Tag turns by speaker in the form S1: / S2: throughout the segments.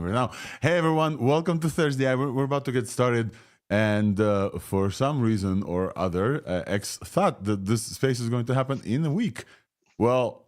S1: right now. Hey everyone, welcome to ThursdAI. We're about to get started, and for some reason or other, X thought that this space is going to happen in a week. Well,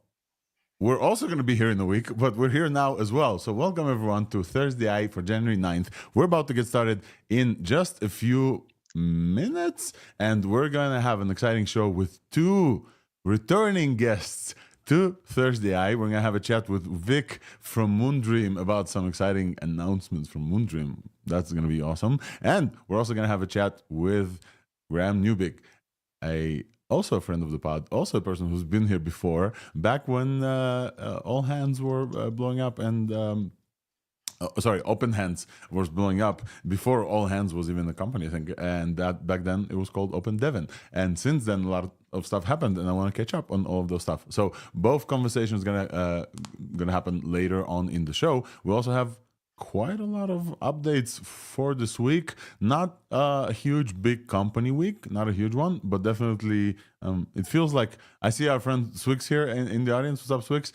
S1: we're also going to be here in a week, but we're here now as well. So welcome everyone to ThursdAI for January 9th. We're about to get started in just a few minutes, and we're going to have an exciting show with two returning guests to ThursdAI. We're going to have a chat with Vic from Moondream about some exciting announcements from Moondream. That's going to be awesome. And we're also going to have a chat with Graham Newbick, also a friend of the pod, also a person who's been here before, back when all hands were blowing up and Open Hands was blowing up before All Hands was even a company, I think. And that back then it was called Open Devon. And since then, a lot of stuff happened, and I want to catch up on all of those stuff. So both conversations gonna happen later on in the show. We also have quite a lot of updates for this week. Not a huge big company week, not a huge one, but definitely it feels like I see our friend Swix here in the audience. What's up, Swix?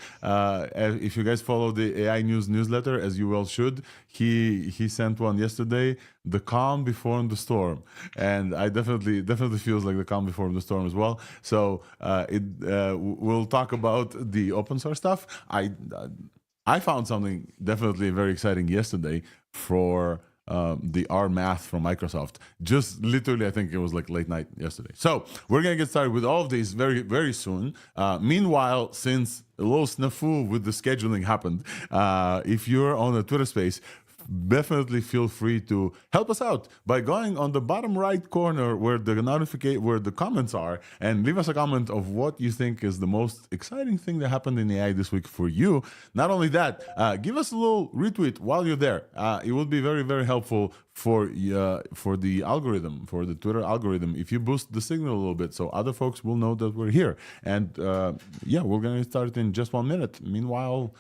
S1: If you guys follow the AI News newsletter, as you well should, he sent one yesterday, the calm before the storm, and I definitely feels like the calm before the storm as well. So we'll talk about the open source stuff. I found something definitely very exciting yesterday for the R math from Microsoft. Just literally, I think it was like late night yesterday. So we're going to get started with all of these very, very soon. Meanwhile, since a little snafu with the scheduling happened, if you're on a Twitter space, definitely feel free to help us out by going on the bottom right corner where the comments are, and leave us a comment of what you think is the most exciting thing that happened in AI this week for you. Not only that, give us a little retweet while you're there. It would be very, very helpful for the algorithm, for the Twitter algorithm, if you boost the signal a little bit, so other folks will know that we're here. And yeah, we're gonna start in just 1 minute. Meanwhile,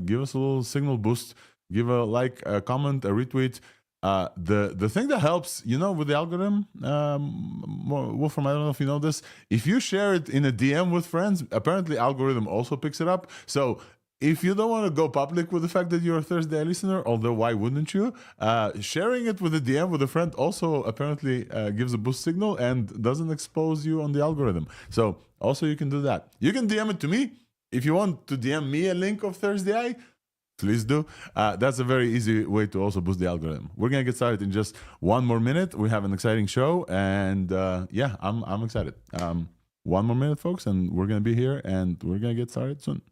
S1: give us a little signal boost. Give a like, a comment, a retweet. The thing that helps, with the algorithm, Wolfram, I don't know if you know this, if you share it in a DM with friends, apparently algorithm also picks it up. So if you don't want to go public with the fact that you're a ThursdAI listener, although why wouldn't you? Sharing it with a DM with a friend also apparently gives a boost signal and doesn't expose you on the algorithm. So also you can do that. You can DM it to me. If you want to DM me a link of ThursdAI, please do. That's a very easy way to also boost the algorithm. We're gonna get started in just 1 more minute. We have an exciting show, and yeah, I'm excited. 1 more minute, folks, and we're gonna be here, and we're gonna get started soon.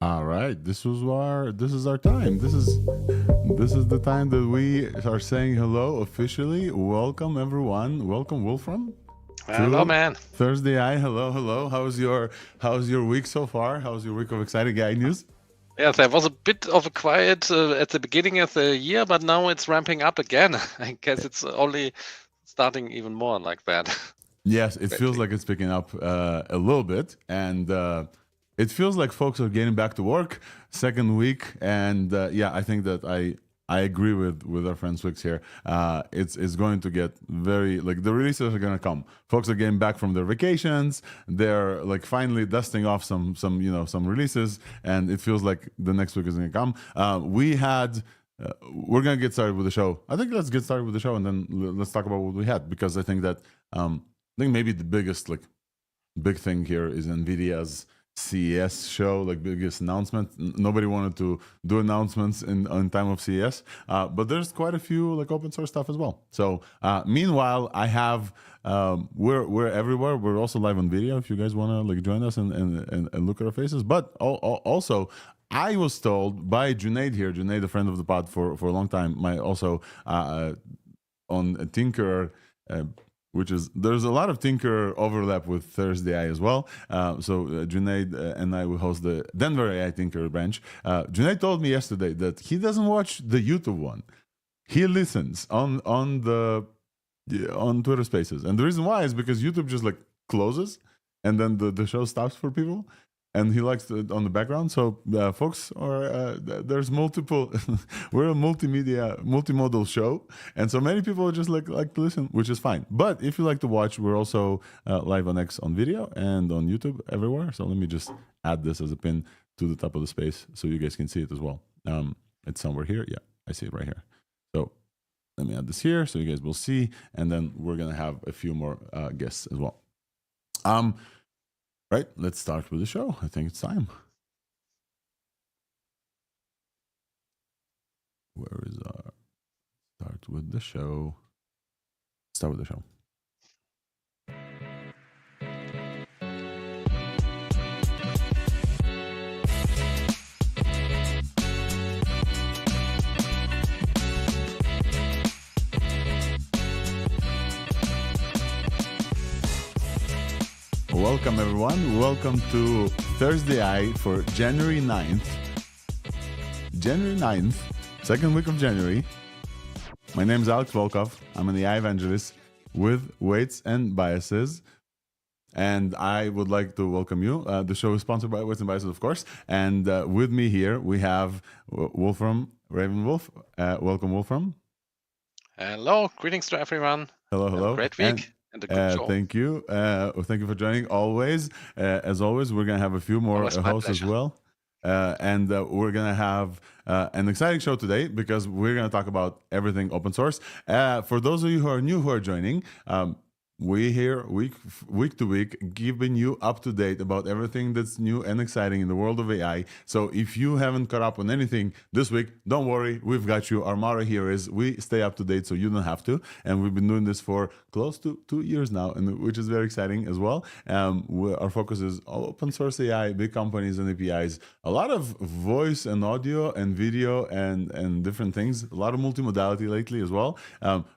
S1: All right, this is our time. This is the time that we are saying hello officially. Welcome everyone. Welcome Wolfram.
S2: Hello, man.
S1: ThursdAI. Hello. How's your week so far? How's your week of exciting AI news?
S2: Yes, there was a bit of a quiet at the beginning of the year, but now it's ramping up again. I guess it's only starting even more like that.
S1: Yes, it feels like it's picking up a little bit, and it feels like folks are getting back to work second week. And yeah, I think that I agree with our friend Swix here. It's going to get very, like, the releases are going to come. Folks are getting back from their vacations. They're like finally dusting off some releases, and it feels like the next week is going to come. We're going to get started with the show. I think let's get started with the show, and then let's talk about what we had, because I think that I think maybe the biggest big thing here is NVIDIA's CES show, like biggest announcement. Nobody wanted to do announcements in time of CES, but there's quite a few like open source stuff as well. So meanwhile, I have we're everywhere. We're also live on video if you guys want to like join us and look at our faces. But also, I was told by Junaid here, Junaid, a friend of the pod for a long time, my also on Tinker. Which is, there's a lot of Tinker overlap with ThursdAI as well. So Junaid and I will host the Denver AI Tinker branch. Junaid told me yesterday that he doesn't watch the YouTube one. He listens on Twitter Spaces, and the reason why is because YouTube just like closes, and then the show stops for people. And he likes it on the background. So folks, there's multiple. We're a multimodal show, and so many people just like to listen, which is fine. But if you like to watch, we're also live on X on video and on YouTube everywhere. So let me just add this as a pin to the top of the space so you guys can see it as well. It's somewhere here. Yeah, I see it right here. So let me add this here so you guys will see, and then we're gonna have a few more guests as well. Right, let's start with the show. I think it's time. Where is our start with the show? Start with the show. Welcome everyone. Welcome to ThursdAI for January 9th. January 9th, second week of January. My name is Alex Volkov. I'm an AI evangelist with Weights and Biases. And I would like to welcome you. The show is sponsored by Weights and Biases, of course. And with me here, we have Wolfram Ravenwolf. Welcome, Wolfram.
S2: Hello, greetings to everyone.
S1: Hello.
S2: Have a great week. And a good show.
S1: Thank you. Thank you for joining. Always, as always, we're going to have a few more hosts as well. And we're going to have an exciting show today because we're going to talk about everything open source. For those of you who are new, who are joining, we here week to week giving you up to date about everything that's new and exciting in the world of AI. So if you haven't caught up on anything this week, don't worry, we've got you. Our motto here is we stay up to date so you don't have to. And we've been doing this for close to 2 years now, and which is very exciting as well. Our focus is open source AI, big companies and APIs, a lot of voice and audio and video and different things, a lot of multimodality lately as well.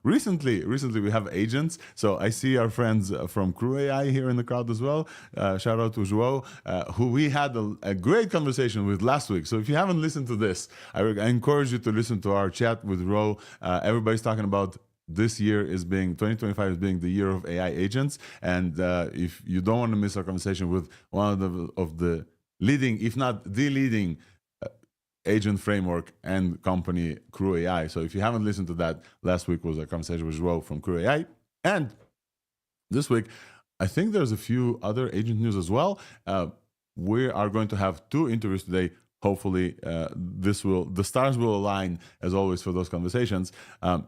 S1: Recently we have agents. So I see our friends from Qwen here in the crowd as well. Shout out to João, who we had a great conversation with last week. So if you haven't listened to this, I encourage you to listen to our chat with Ro. Everybody's talking about this year is being 2025 is being the year of AI agents, and if you don't want to miss our conversation with one of the leading, if not the leading, agent framework and company Qwen. So if you haven't listened to that, last week was a conversation with Ro from Qwen, and this week, I think there's a few other agent news as well. We are going to have 2 interviews today. Hopefully, the stars will align as always for those conversations.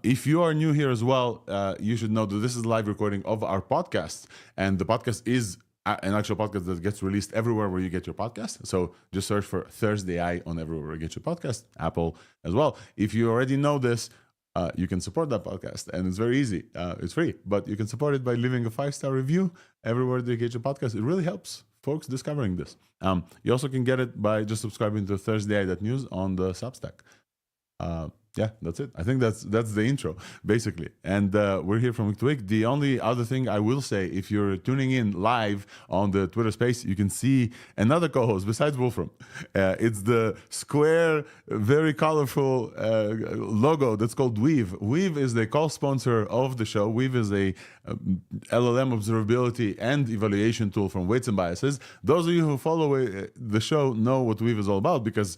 S1: If you are new here as well, you should know that this is a live recording of our podcast, and the podcast is an actual podcast that gets released everywhere where you get your podcast. So just search for ThursdAI on everywhere where you get your podcast, Apple as well. If you already know this, you can support that podcast, and it's very easy. It's free, but you can support it by leaving a 5-star review everywhere that you get your podcast. It really helps folks discovering this. You also can get it by just subscribing to ThursdAI.news on the Substack. Yeah, that's it. I think that's the intro, basically. And we're here from week to week. The only other thing I will say, if you're tuning in live on the Twitter space, you can see another co-host besides Wolfram. It's the square, very colorful logo that's called Weave. Weave is the co-sponsor of the show. Weave is a LLM observability and evaluation tool from Weights and Biases. Those of you who follow the show know what Weave is all about, because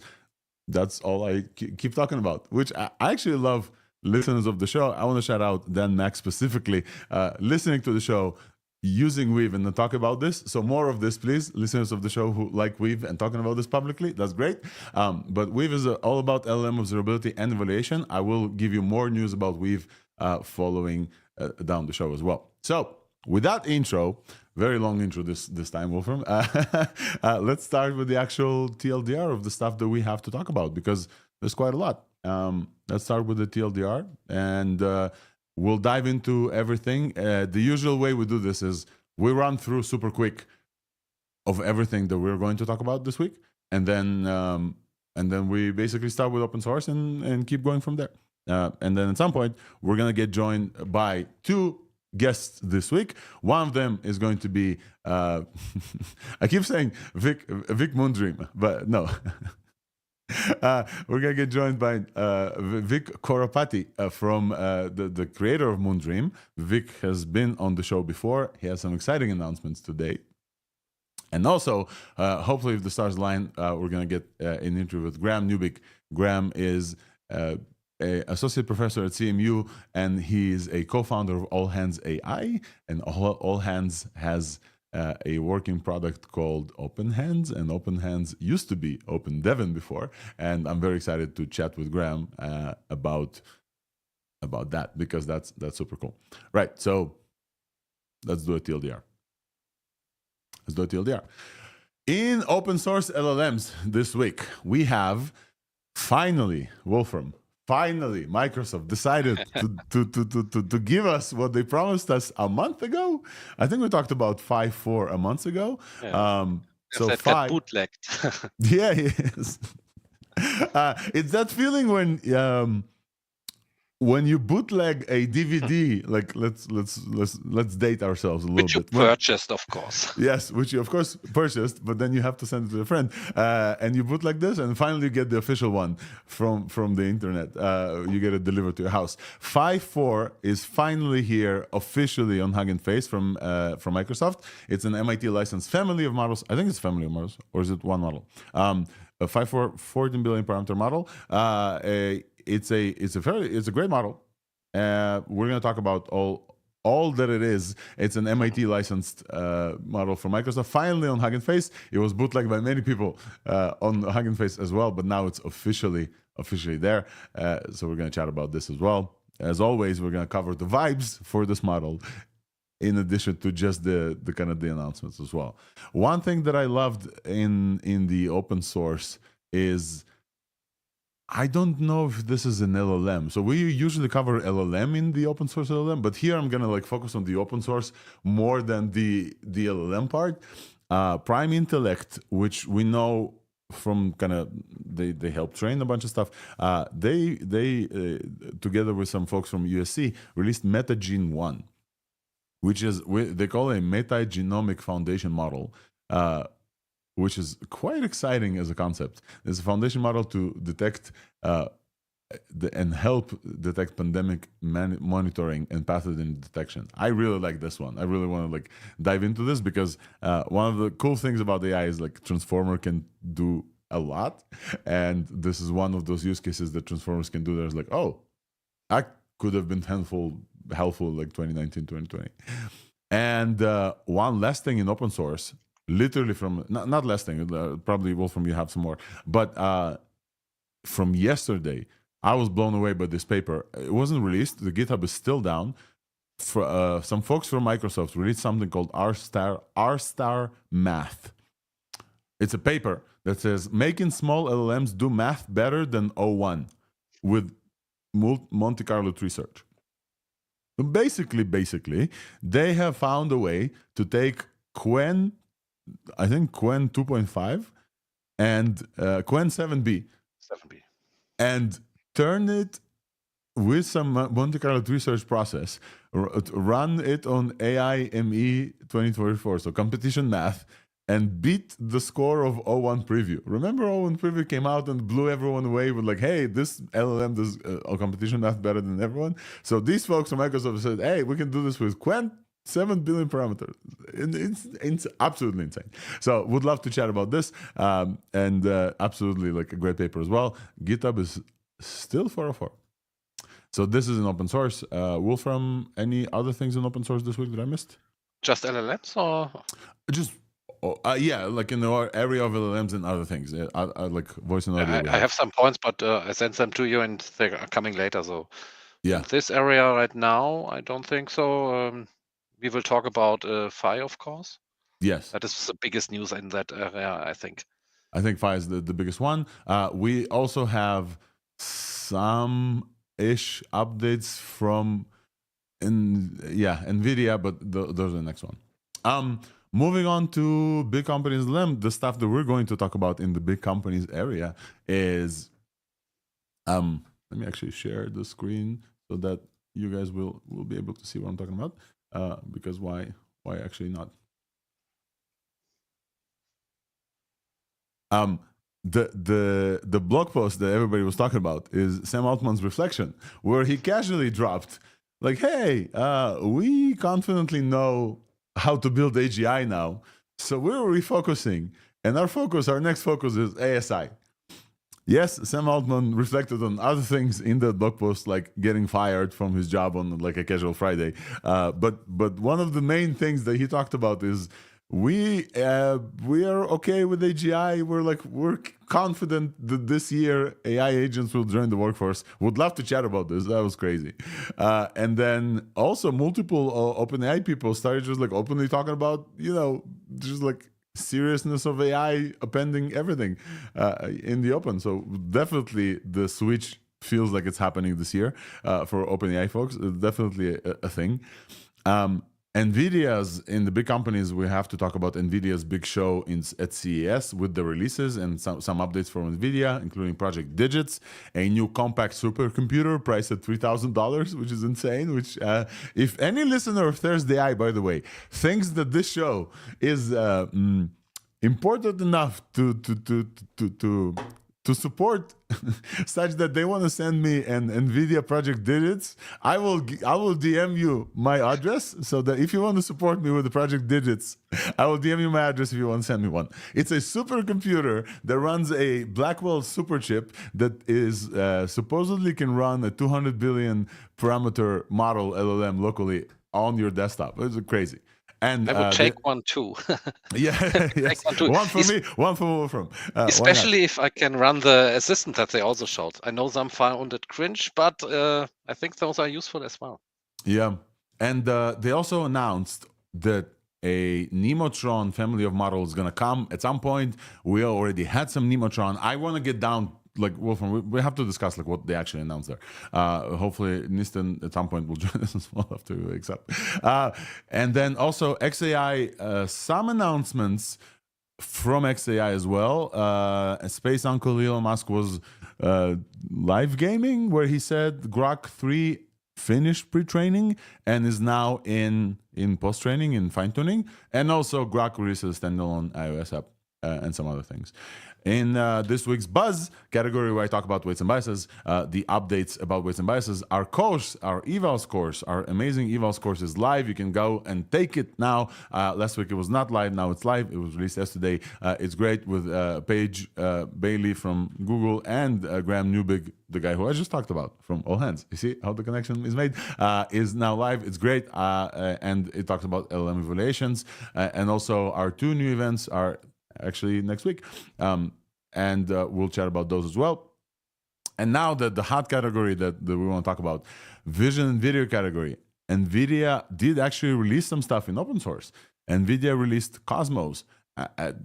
S1: that's all I keep talking about, which I actually love. Listeners of the show, I want to shout out Dan Max specifically, listening to the show, using Weave, and then talk about this. So more of this, please. Listeners of the show who like Weave and talking about this publicly, that's great. But Weave is all about LLM observability and evaluation. I will give you more news about Weave following down the show as well. So with that intro, very long intro this time, Wolfram, let's start with the actual TLDR of the stuff that we have to talk about, because there's quite a lot. Let's start with the TLDR, and we'll dive into everything. The usual way we do this is we run through super quick of everything that we're going to talk about this week, and then we basically start with open source and keep going from there. And then at some point, we're going to get joined by two guests this week. One of them is going to be, I keep saying Vic Moondream, but no. We're going to get joined by Vic Korapati from the creator of Moondream. Vic has been on the show before. He has some exciting announcements today. And also, hopefully, if the stars align, we're going to get an interview with Graham Newbick. Graham is an associate professor at CMU, and he's a co-founder of All Hands AI. And All Hands has a working product called Open Hands, and Open Hands used to be Open Devon before. And I'm very excited to chat with Graham about that, because that's super cool. Right, so let's do a TLDR. In open source LLMs this week, we have finally, Wolfram, Microsoft decided to give us what they promised us a month ago. I think we talked about 5.4 a month ago.
S2: Yeah.
S1: So
S2: that
S1: 5
S2: got bootlegged.
S1: Yeah, yes. It's that feeling when you bootleg a DVD, like let's date ourselves a little bit.
S2: Which you purchased, of course.
S1: Yes, which you of course purchased, but then you have to send it to a friend, and you bootleg this, and finally you get the official one from the internet. You get it delivered to your house. 5.4 is finally here officially on Hugging Face from Microsoft. It's an MIT licensed family of models. I think it's family of models, or is it one model? A 5.4 14 billion parameter model. It's a great model. We're going to talk about all that it is. It's an MIT licensed model from Microsoft. Finally on Hugging Face. It was bootlegged by many people on Hugging Face as well, but now it's officially there. So we're going to chat about this as well. As always, we're going to cover the vibes for this model, in addition to just the kind of the announcements as well. One thing that I loved in the open source is, I don't know if this is an LLM. So we usually cover LLM in the open source LLM, but here I'm gonna focus on the open source more than the LLM part. Prime Intellect, which we know from kind of they help train a bunch of stuff. They together with some folks from USC released MetaGene 1, which is they call it a metagenomic foundation model. Which is quite exciting as a concept. It's a foundation model to detect and help detect pandemic monitoring and pathogen detection. I really like this one. I really want to dive into this, because one of the cool things about AI is Transformer can do a lot, and this is one of those use cases that Transformers can do. There's that could have been helpful 2019, 2020. And one last thing in open source. Literally from, not last thing, probably Wolfram, you have some more, but from yesterday, I was blown away by this paper. It wasn't released. The GitHub is still down. Some folks from Microsoft released something called R-star math. It's a paper that says making small LLMs do math better than O1 with Monte Carlo tree search. Basically, they have found a way to take Qwen 2.5 and Qwen 7b, and turn it with some Monte Carlo research process, run it on AIME 2024, so competition math, and beat the score of O1 Preview. Remember O1 Preview came out and blew everyone away with like, hey, this LLM does competition math better than everyone. So these folks from Microsoft said, hey, we can do this with Qwen, 7 billion parameters. It's absolutely insane. So would love to chat about this. And absolutely like a great paper as well. GitHub is still 404. So this is an open source. Wolfram, any other things in open source this week that I missed?
S2: Just LLMs or?
S1: Just, yeah, like in the area of LLMs and other things. I like voice and audio.
S2: I have some points, but I sent them to you and they are coming later. So
S1: Yeah.
S2: in this area right now, I don't think so. We will talk about Phi, of course.
S1: Yes.
S2: That is the biggest news in that area, I think.
S1: I think Phi is the biggest one. We also have some-ish updates from NVIDIA, but those are the next one. Moving on to big companies, the stuff that we're going to talk about in the big companies area is, let me actually share the screen so that you guys will be able to see what I'm talking about. Because why actually not? The blog post that everybody was talking about is Sam Altman's reflection, where he casually dropped like, hey, we confidently know how to build AGI now, so we're refocusing, and our next focus is ASI. Yes, Sam Altman reflected on other things in the blog post, like getting fired from his job on like a casual Friday. But one of the main things that he talked about is we are okay with AGI. We're confident that this year AI agents will join the workforce. Would love to chat about this. That was crazy. And then also multiple OpenAI people started just like openly talking about, just like seriousness of AI appending everything in the open. So definitely the switch feels like it's happening this year for OpenAI folks. It's definitely a thing. NVIDIA's, in the big companies, we have to talk about NVIDIA's big show at CES with the releases and some updates from NVIDIA, including Project Digits, a new compact supercomputer priced at $3,000, which is insane. Which, if any listener of ThursdAI, by the way, thinks that this show is important enough to support such that they want to send me an NVIDIA Project Digits, I will DM you my address so that if you want to support me with the Project Digits, I will DM you my address if you want to send me one. It's a supercomputer that runs a Blackwell super chip that is supposedly can run a 200 billion parameter model LLM locally on your desktop. It's crazy. And
S2: I would take one too.
S1: Yeah, yes. One for me, one for Wolfram.
S2: Especially if I can run the assistant that they also showed. I know some found it cringe, but I think those are useful as well.
S1: Yeah, and they also announced that a Nemotron family of models is going to come at some point. We already had some Nemotron. I want to get down, like Wolfram, we have to discuss like what they actually announced there. Hopefully Nistan at some point will join us as well after we wakes up. And then also XAI, some announcements from XAI as well. Space Uncle Elon Musk was live gaming, where he said Grok 3 finished pre-training and is now in post-training, in fine-tuning. And also Grok releases a standalone iOS app and some other things. In this week's Buzz category, where I talk about weights and biases, the updates about weights and biases, our course, our evals course, our amazing evals course is live. You can go and take it now. Last week it was not live. Now it's live. It was released yesterday. It's great with Paige Bailey from Google and Graham Newbig, the guy who I just talked about from All Hands. You see how the connection is made? Is now live. It's great. And it talks about LLM evaluations. And also our two new events are actually next week, and we'll chat about those as well. And now the hot category that we want to talk about, vision and video category. NVIDIA did actually release some stuff in open source. NVIDIA released Cosmos,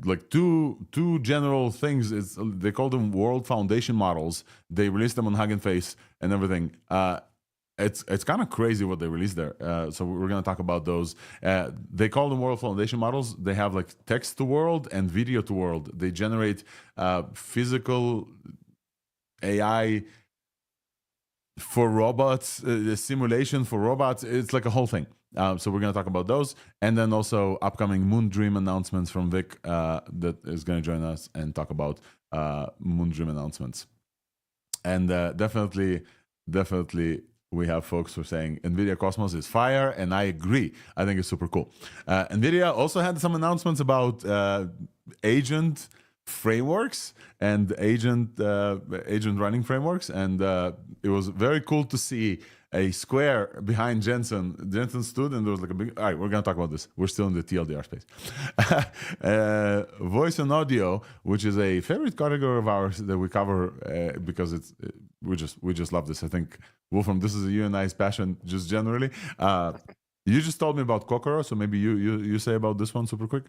S1: like two general things. They call them World Foundation models. They released them on Hugging Face and everything. It's kind of crazy what they released there. So we're going to talk about those. They call them World Foundation models. They have like text to world and video to world. They generate physical AI for robots, simulation for robots. It's like a whole thing. So we're going to talk about those, and then also upcoming Moondream announcements from Vic that is going to join us and talk about Moondream announcements. And definitely, we have folks who are saying NVIDIA Cosmos is fire, and I agree. I think it's super cool. NVIDIA also had some announcements about agent frameworks and agent running frameworks, and it was very cool to see a square behind Jensen. Jensen stood, and there was like a big. All right, we're gonna talk about this. We're still in the TLDR space. Voice and audio, which is a favorite category of ours that we cover because we just love this. I think Wolfram, this is a you and I's passion, just generally. You just told me about Kokoro, so maybe you say about this one super quick.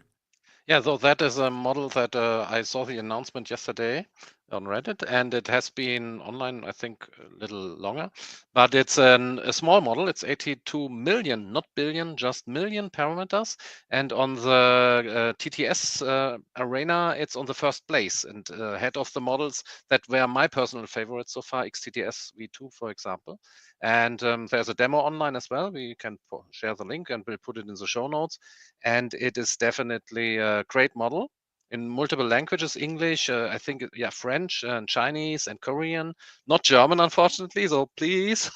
S2: Yeah, so that is a model that I saw the announcement yesterday on Reddit, and it has been online, I think, a little longer. But it's a small model. It's 82 million, not billion, just million parameters. And on the TTS arena, it's on the first place and ahead of the models that were my personal favorites so far, XTTS V2, for example. And there's a demo online as well. We can share the link and we'll put it in the show notes. And it is definitely a great model in multiple languages, English, I think, yeah, French and Chinese and Korean, not German, unfortunately, so please,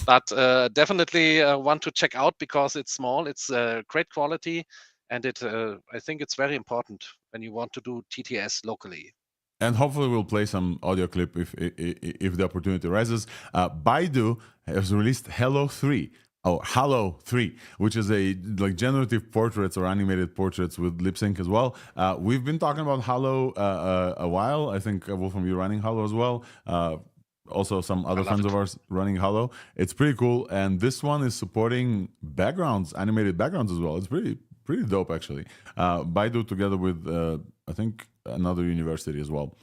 S2: but definitely one to check out because it's small, it's great quality, and I think it's very important when you want to do TTS locally.
S1: And hopefully we'll play some audio clip if the opportunity arises. Baidu has released Hello 3, which is a like generative portraits or animated portraits with lip sync as well. We've been talking about Halo a while. I think Wolfram, you're running Halo as well. Also some other friends of ours running Halo. It's pretty cool, and this one is supporting backgrounds, animated backgrounds as well. It's pretty dope actually. Baidu together with I think another university as well,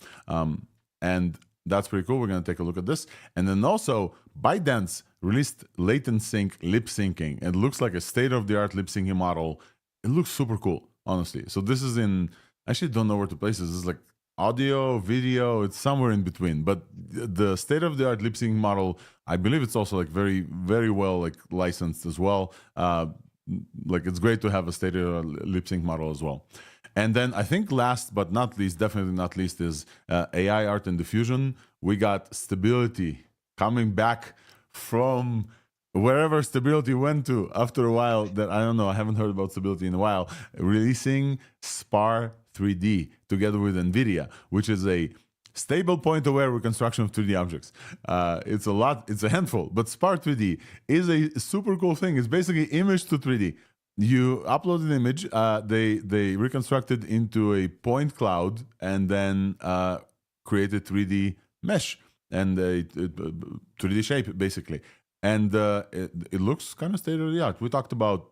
S1: and that's pretty cool. We're going to take a look at this. And then also ByteDance released latent sync lip syncing. It looks like a state-of-the-art lip syncing model. It looks super cool, honestly. So this is in, I actually don't know where to place this. This is like audio, video, it's somewhere in between. But the state-of-the-art lip syncing model, I believe it's also like very, very well like licensed as well. Like it's great to have a state-of-the-art lip sync model as well. And then I think last but not least, definitely not least, is AI art and diffusion. We got Stability coming back from wherever Stability went to after a while. That I don't know, I haven't heard about Stability in a while. Releasing SPAR 3D together with NVIDIA, which is a stable point-aware reconstruction of 3D objects. It's a handful, but SPAR 3D is a super cool thing. It's basically image to 3D. You upload an image, they reconstruct it into a point cloud, and then create a 3D mesh and a 3D shape, basically. And it looks kind of state-of-the-art. We talked about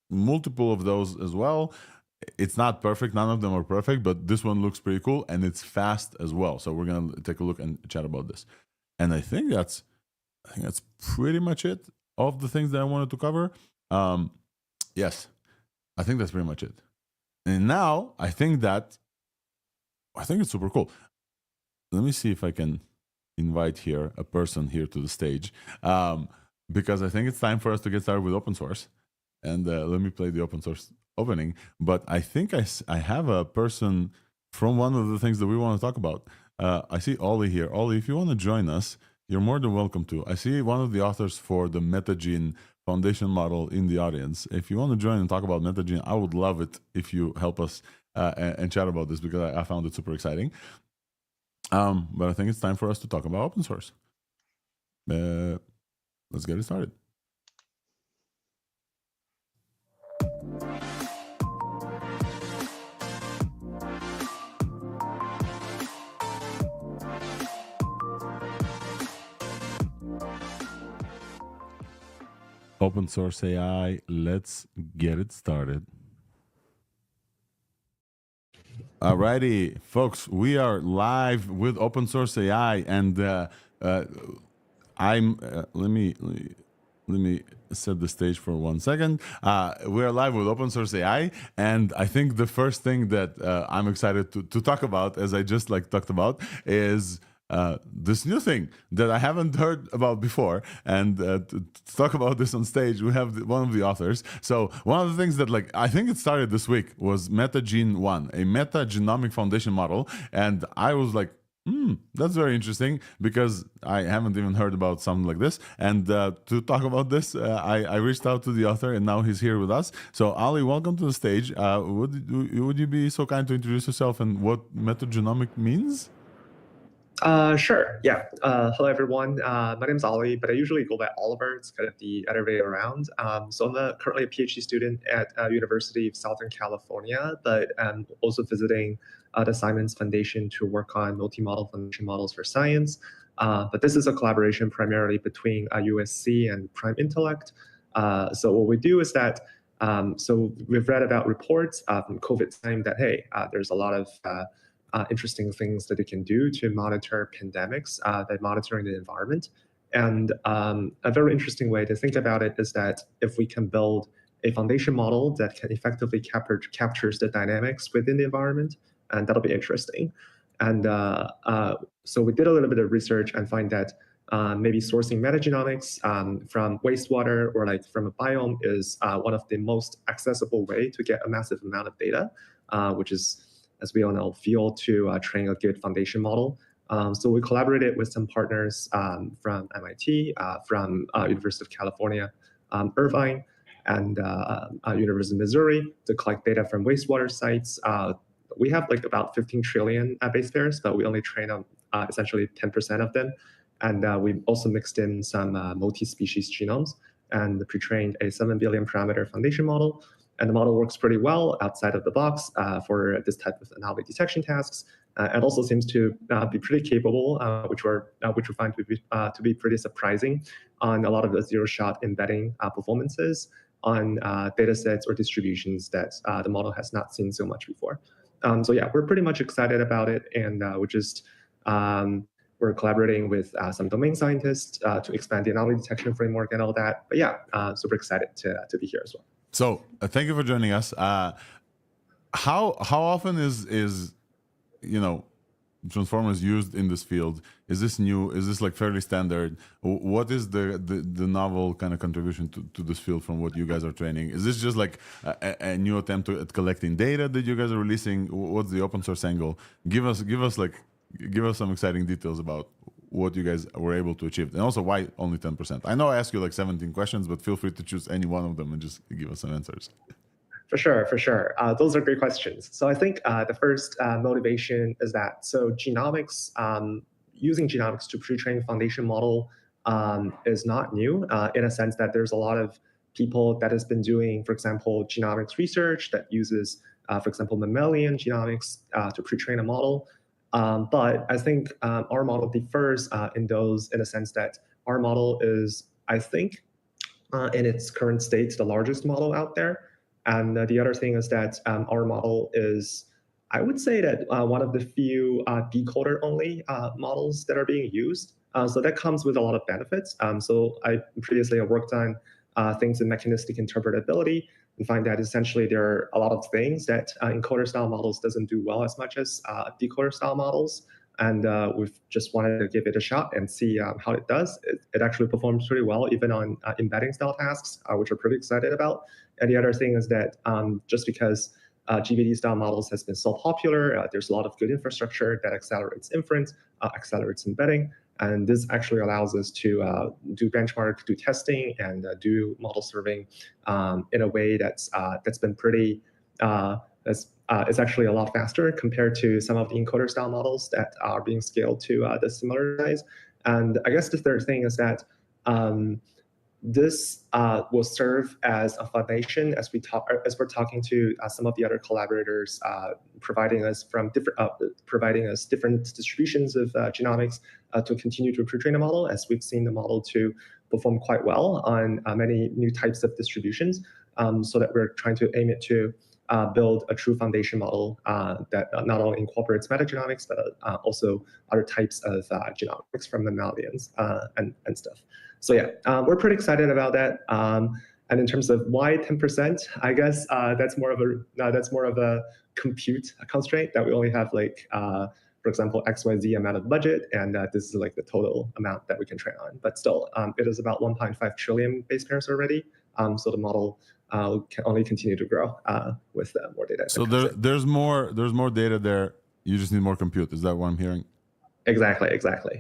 S1: multiple of those as well. It's not perfect. None of them are perfect, but this one looks pretty cool, and it's fast as well. So we're going to take a look and chat about this. And I think that's pretty much it of the things that I wanted to cover. Yes, I think that's pretty much it. And now I think it's super cool. Let me see if I can invite a person here to the stage, because I think it's time for us to get started with open source. And let me play the open source opening. But I think I have a person from one of the things that we want to talk about. I see Ollie here. Ollie, if you want to join us, you're more than welcome to. I see one of the authors for the MetaGene foundation model in the audience. If you want to join and talk about MetaGene, I would love it if you help us and chat about this, because I found it super exciting. But I think it's time for us to talk about open source. Let's get it started. Open source AI, let's get it started. Alrighty, folks, we are live with open source AI, and let me set the stage for 1 second. We are live with open source AI, and I think the first thing that I'm excited to talk about, as I just talked about, is this new thing that I haven't heard about before. And to talk about this on stage, we have one of the authors. So one of the things that, like, I think it started this week was MetaGene1, a metagenomic foundation model. And I was like, that's very interesting, because I haven't even heard about something like this. And to talk about this, I reached out to the author, and now he's here with us. So Ali, welcome to the stage. Would you be so kind to introduce yourself and what metagenomic means?
S3: Sure. Yeah. Hello, everyone. My name is Ollie, but I usually go by Oliver. It's kind of the other way around. So I'm currently a PhD student at University of Southern California, but I'm also visiting the Simons Foundation to work on multi-model foundation models for science. But this is a collaboration primarily between USC and Prime Intellect. So what we do is that so we've read about reports from COVID time that, hey, there's a lot of interesting things that it can do to monitor pandemics by monitoring the environment. And a very interesting way to think about it is that if we can build a foundation model that can effectively captures the dynamics within the environment, and that'll be interesting. And so we did a little bit of research and find that maybe sourcing metagenomics from wastewater or like from a biome is one of the most accessible way to get a massive amount of data, which is, as we all know, fuel to train a good foundation model. So we collaborated with some partners from MIT, from University of California, Irvine, and University of Missouri to collect data from wastewater sites. We have like about 15 trillion base pairs, but we only train on essentially 10% of them. And we've also mixed in some multi-species genomes and pre-trained a 7 billion parameter foundation model. And the model works pretty well outside of the box for this type of anomaly detection tasks, and also seems to be pretty capable, which we find to be pretty surprising on a lot of the zero-shot embedding performances on data sets or distributions that the model has not seen so much before. So yeah, we're pretty much excited about it, and we're collaborating with some domain scientists to expand the anomaly detection framework and all that. But yeah, super excited to be here as well.
S1: So thank you for joining us. How often is transformers used in this field? Is this new? Is this like fairly standard? What is the novel kind of contribution to this field from what you guys are training? Is this just like a new attempt at collecting data that you guys are releasing? What's the open source angle? Give us some exciting details about what you guys were able to achieve, and also why only 10%. I know I asked you like 17 questions, but feel free to choose any one of them and just give us some answers.
S3: For sure. Those are great questions. So I think the first motivation is that genomics, using genomics to pre-train foundation model is not new in a sense that there's a lot of people that has been doing, for example, genomics research that uses, for example, mammalian genomics to pre-train a model. But I think our model differs in a sense that our model is, I think, in its current state, the largest model out there. And the other thing is that our model is, I would say that one of the few decoder-only models that are being used. So that comes with a lot of benefits. So I previously worked on things in mechanistic interpretability, and find that essentially there are a lot of things that encoder-style models doesn't do well as much as decoder-style models. And we've just wanted to give it a shot and see how it does. It actually performs pretty well, even on embedding-style tasks, which we're pretty excited about. And the other thing is that just because GVD-style models has been so popular, there's a lot of good infrastructure that accelerates inference, accelerates embedding. And this actually allows us to do benchmark, do testing, and do model serving in a way that's been pretty. It's actually a lot faster compared to some of the encoder-style models that are being scaled to the similar size. And I guess the third thing is that this will serve as a foundation as we're talking to some of the other collaborators, providing us different distributions of genomics to continue to pre-train a model, as we've seen the model to perform quite well on many new types of distributions, so that we're trying to aim it to build a true foundation model that not only incorporates metagenomics, but also other types of genomics from mammalians and stuff. So yeah, we're pretty excited about that. And in terms of why 10%, I guess that's more of a compute constraint, that we only have like for example, XYZ amount of budget, and this is like the total amount that we can train on. But still, it is about 1.5 trillion base pairs already. So the model can only continue to grow with more data.
S1: So there's more data there. You just need more compute. Is that what I'm hearing?
S3: Exactly.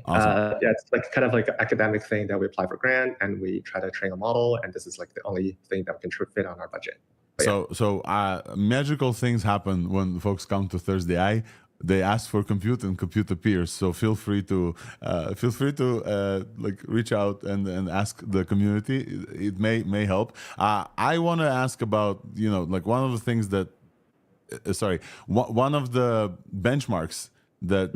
S1: Awesome.
S3: Yeah, it's like kind of like an academic thing that we apply for grant, and we try to train a model, and this is like the only thing that we can fit on our budget. But
S1: so magical things happen when folks come to ThursdAI. They ask for compute, and compute appears. So feel free to like reach out and ask the community. It may help. I want to ask about, you know, like one of the things that one of the benchmarks that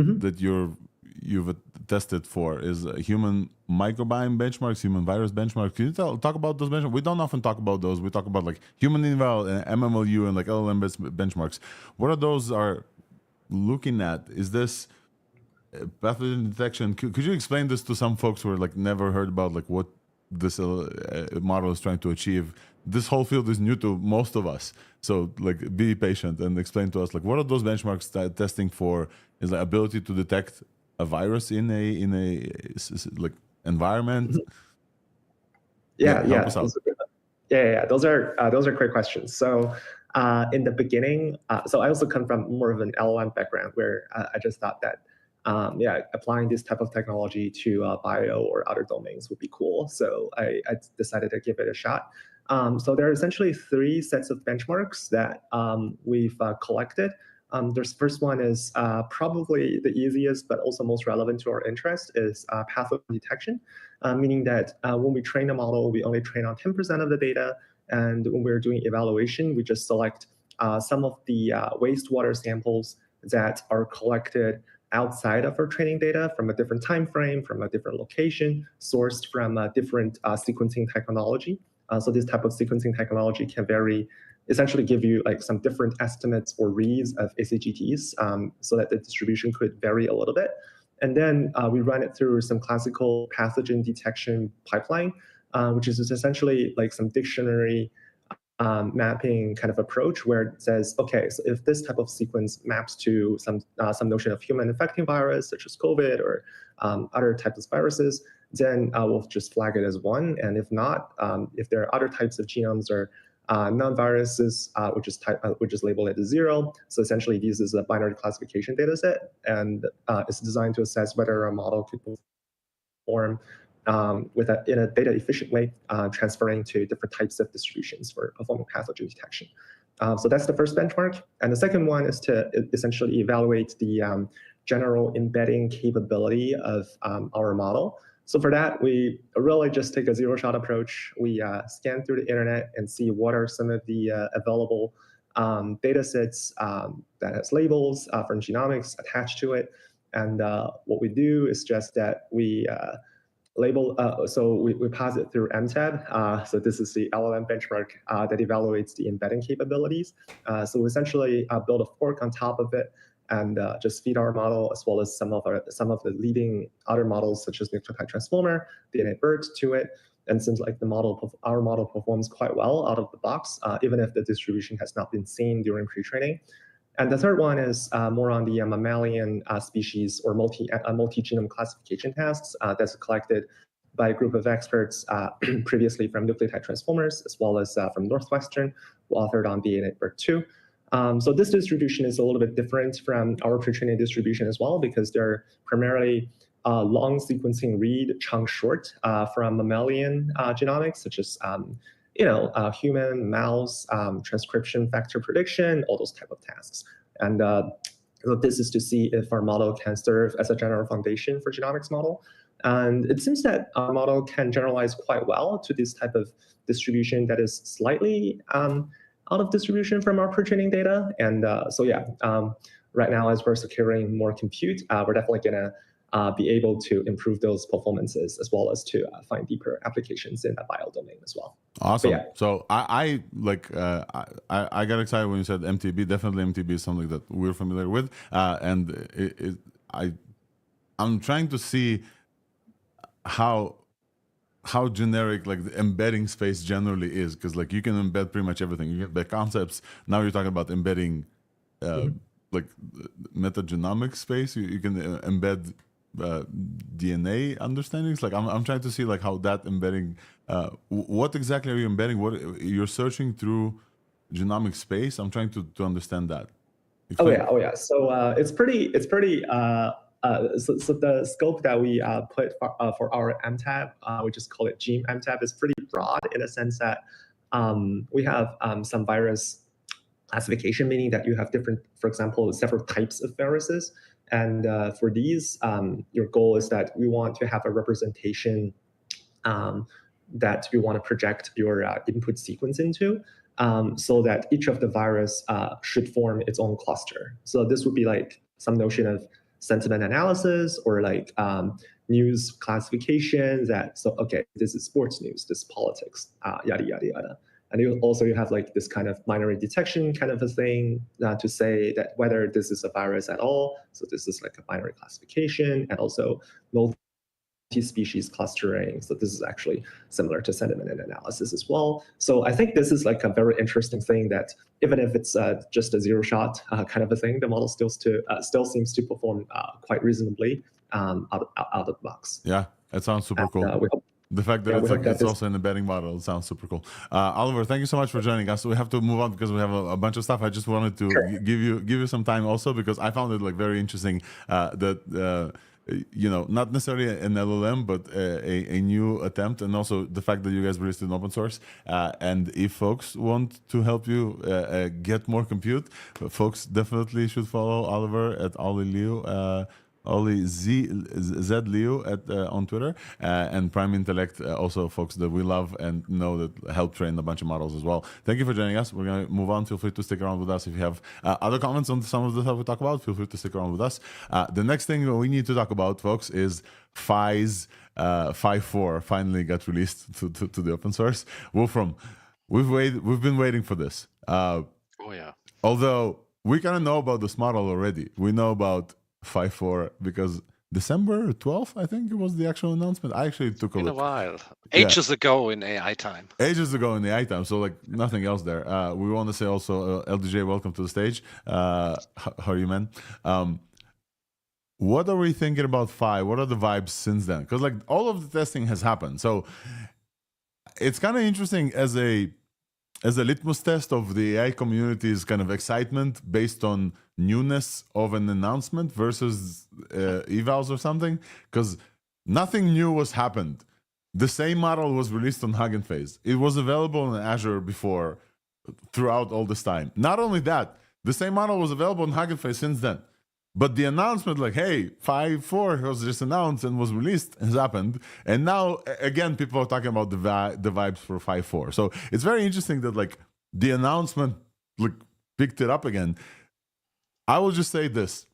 S1: you've tested for is human microbiome benchmarks, human virus benchmarks. Can you talk about those benchmarks? We don't often talk about those. We talk about like human eval and MMLU and like LLM benchmarks. What are those are looking at? Is this pathogen detection? Could you explain this to some folks who are like never heard about like what this model is trying to achieve? This whole field is new to most of us. So like be patient and explain to us like what are those benchmarks testing for? Is the ability to detect a virus in a like environment?
S3: Yeah. Those are great questions. So in the beginning, so I also come from more of an LLM background where I just thought that applying this type of technology to bio or other domains would be cool. So I decided to give it a shot. So there are essentially 3 sets of benchmarks that we've collected. The first one is probably the easiest, but also most relevant to our interest is pathogen detection, meaning that when we train a model, we only train on 10% of the data. And when we're doing evaluation, we just select some of the wastewater samples that are collected outside of our training data from a different time frame, from a different location, sourced from a different sequencing technology. So this type of sequencing technology can essentially give you like some different estimates or reads of ACGTs so that the distribution could vary a little bit. And then we run it through some classical pathogen detection pipeline, which is essentially like some dictionary mapping kind of approach where it says, okay, so if this type of sequence maps to some notion of human infecting virus, such as COVID or other types of viruses, then we'll just flag it as 1. And if not, if there are other types of genomes or non-viruses, which is labeled as 0. So essentially, this is a binary classification data set, and it's designed to assess whether a model could perform in a data efficient way, transferring to different types of distributions for performing pathogen detection. So that's the first benchmark. And the second one is to essentially evaluate the general embedding capability of our model. So for that, we really just take a zero-shot approach. We scan through the internet and see what are some of the available data sets that has labels from genomics attached to it. And what we do is just that we label, so we pass it through MTAB. So this is the LLM benchmark that evaluates the embedding capabilities. So we essentially build a fork on top of it and just feed our model as well as some of the leading other models such as nucleotide transformer, DNA BERT to it. And since like our model performs quite well out of the box, even if the distribution has not been seen during pre-training. And the third one is more on the mammalian species or multi-genome classification tasks that's collected by a group of experts previously from nucleotide transformers, as well as from Northwestern, who authored on DNA BERT2. So this distribution is a little bit different from our pre-training distribution as well, because they're primarily long sequencing read, chunk short from mammalian genomics, such as human, mouse, transcription factor prediction, all those type of tasks. And so this is to see if our model can serve as a general foundation for genomics model. And it seems that our model can generalize quite well to this type of distribution that is slightly out of distribution from our pre-training data. And right now, as we're securing more compute, we're definitely going to be able to improve those performances as well as to find deeper applications in the bio domain as well.
S1: Awesome. So I got excited when you said MTB. Definitely MTB is something that we're familiar with. And I'm trying to see how generic like the embedding space generally is, because like you can embed pretty much everything. You get the concepts. Now you're talking about embedding like metagenomic space. You can embed DNA understandings. Like I'm trying to see like how that embedding. What exactly are you embedding? What you're searching through genomic space? I'm trying to understand that. Explain.
S3: Oh yeah. So it's pretty. So the scope that we put for our MTAB, we just call it Gene MTAB, is pretty broad in the sense that we have some virus classification, meaning that you have different, for example, several types of viruses. And for these, your goal is that we want to have a representation that we want to project your input sequence into, so that each of the virus should form its own cluster. So this would be like some notion of sentiment analysis or like news classification that, so, okay, this is sports news, this is politics, yada, yada, yada. And you have like this kind of binary detection kind of a thing to say that whether this is a virus at all. So this is like a binary classification, and also multi-species clustering. So this is actually similar to sentiment analysis as well. So I think this is like a very interesting thing that even if it's just a zero shot kind of a thing, the model still seems to perform quite reasonably out of the box.
S1: Yeah, that sounds super cool. The fact that it's also an embedding model sounds super cool. Oliver, thank you so much for joining us. We have to move on because we have a bunch of stuff. I just wanted to give you some time also because I found it like very interesting that not necessarily an LLM, but a new attempt, and also the fact that you guys released it in open source. And if folks want to help you get more compute, folks definitely should follow Oliver at Ollie Liu. Ollie Z Liu on Twitter, and Prime Intellect, also folks that we love and know that help train a bunch of models as well. Thank you for joining us. We're going to move on. Feel free to stick around with us. If you have other comments on some of the stuff we talk about, feel free to stick around with us. The next thing we need to talk about, folks, is Phi's 5.4 finally got released to the open source. Wolfram, we've been waiting for this.
S2: Oh yeah.
S1: Although we kind of know about this model already. We know about 5.4 because December 12th, I think it was the actual announcement. I actually took a look.
S2: In a while. Ages ago in AI time.
S1: Ages ago in the AI time. So like nothing else there. We want to say also, LDJ, welcome to the stage. How are you, man? What are we thinking about Phi? What are the vibes since then? Because like all of the testing has happened. So it's kind of interesting as a litmus test of the AI community's kind of excitement based on newness of an announcement versus evals or something, because nothing new was happened. The same model was released on Hugging Face. It was available in Azure before, throughout all this time. Not only that, the same model was available on Hugging Face since then. But the announcement, like, hey, 5.4 was just announced and was released, has happened. And now, again, people are talking about the vibes for 5.4. So it's very interesting that, like, the announcement like picked it up again. I will just say this.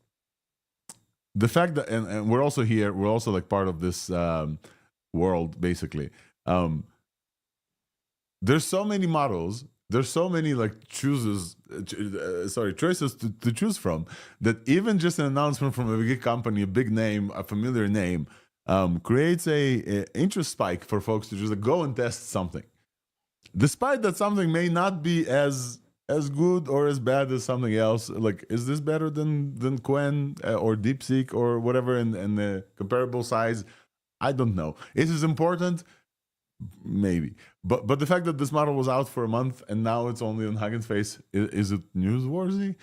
S1: The fact that, and we're also here, we're also, like, part of this world, basically. There's so many models. There's so many like choices to choose from that even just an announcement from a big company, a big name, a familiar name, creates a interest spike for folks to just go and test something, despite that something may not be as good or as bad as something else. Like, is this better than Qwen or DeepSeek or whatever in the comparable size? I don't know. Is this important? Maybe, but the fact that this model was out for a month and now it's only on Hugging Face, is it newsworthy?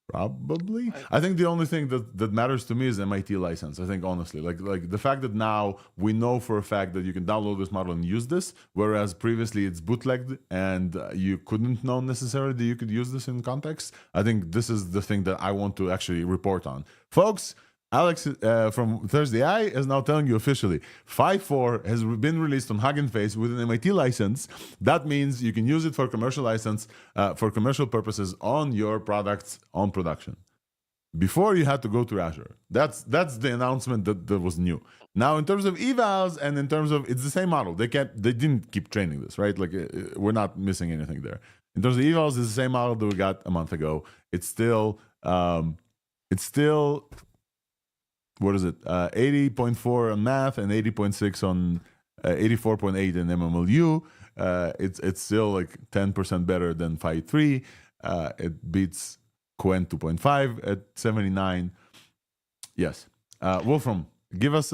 S1: Probably. I think the only thing that matters to me is MIT license. I think honestly, like the fact that now we know for a fact that you can download this model and use this, whereas previously it's bootlegged and you couldn't know necessarily that you could use this in context. I think this is the thing that I want to actually report on, folks. Alex from ThursdAI is now telling you officially 5.4 has been released on Hugging Face with an MIT license. That means you can use it for commercial license, for commercial purposes on your products on production. Before you had to go to Azure. That's the announcement that was new. Now, in terms of evals and in terms of, it's the same model. They didn't keep training this, right? Like we're not missing anything there. In terms of evals, it's the same model that we got a month ago. It's still. What is it? 80.4 on math and 80.6 on 84.8 in MMLU. It's still like 10% better than Phi 3. It beats Qwen 2.5 at 79. Yes. Wolfram, give us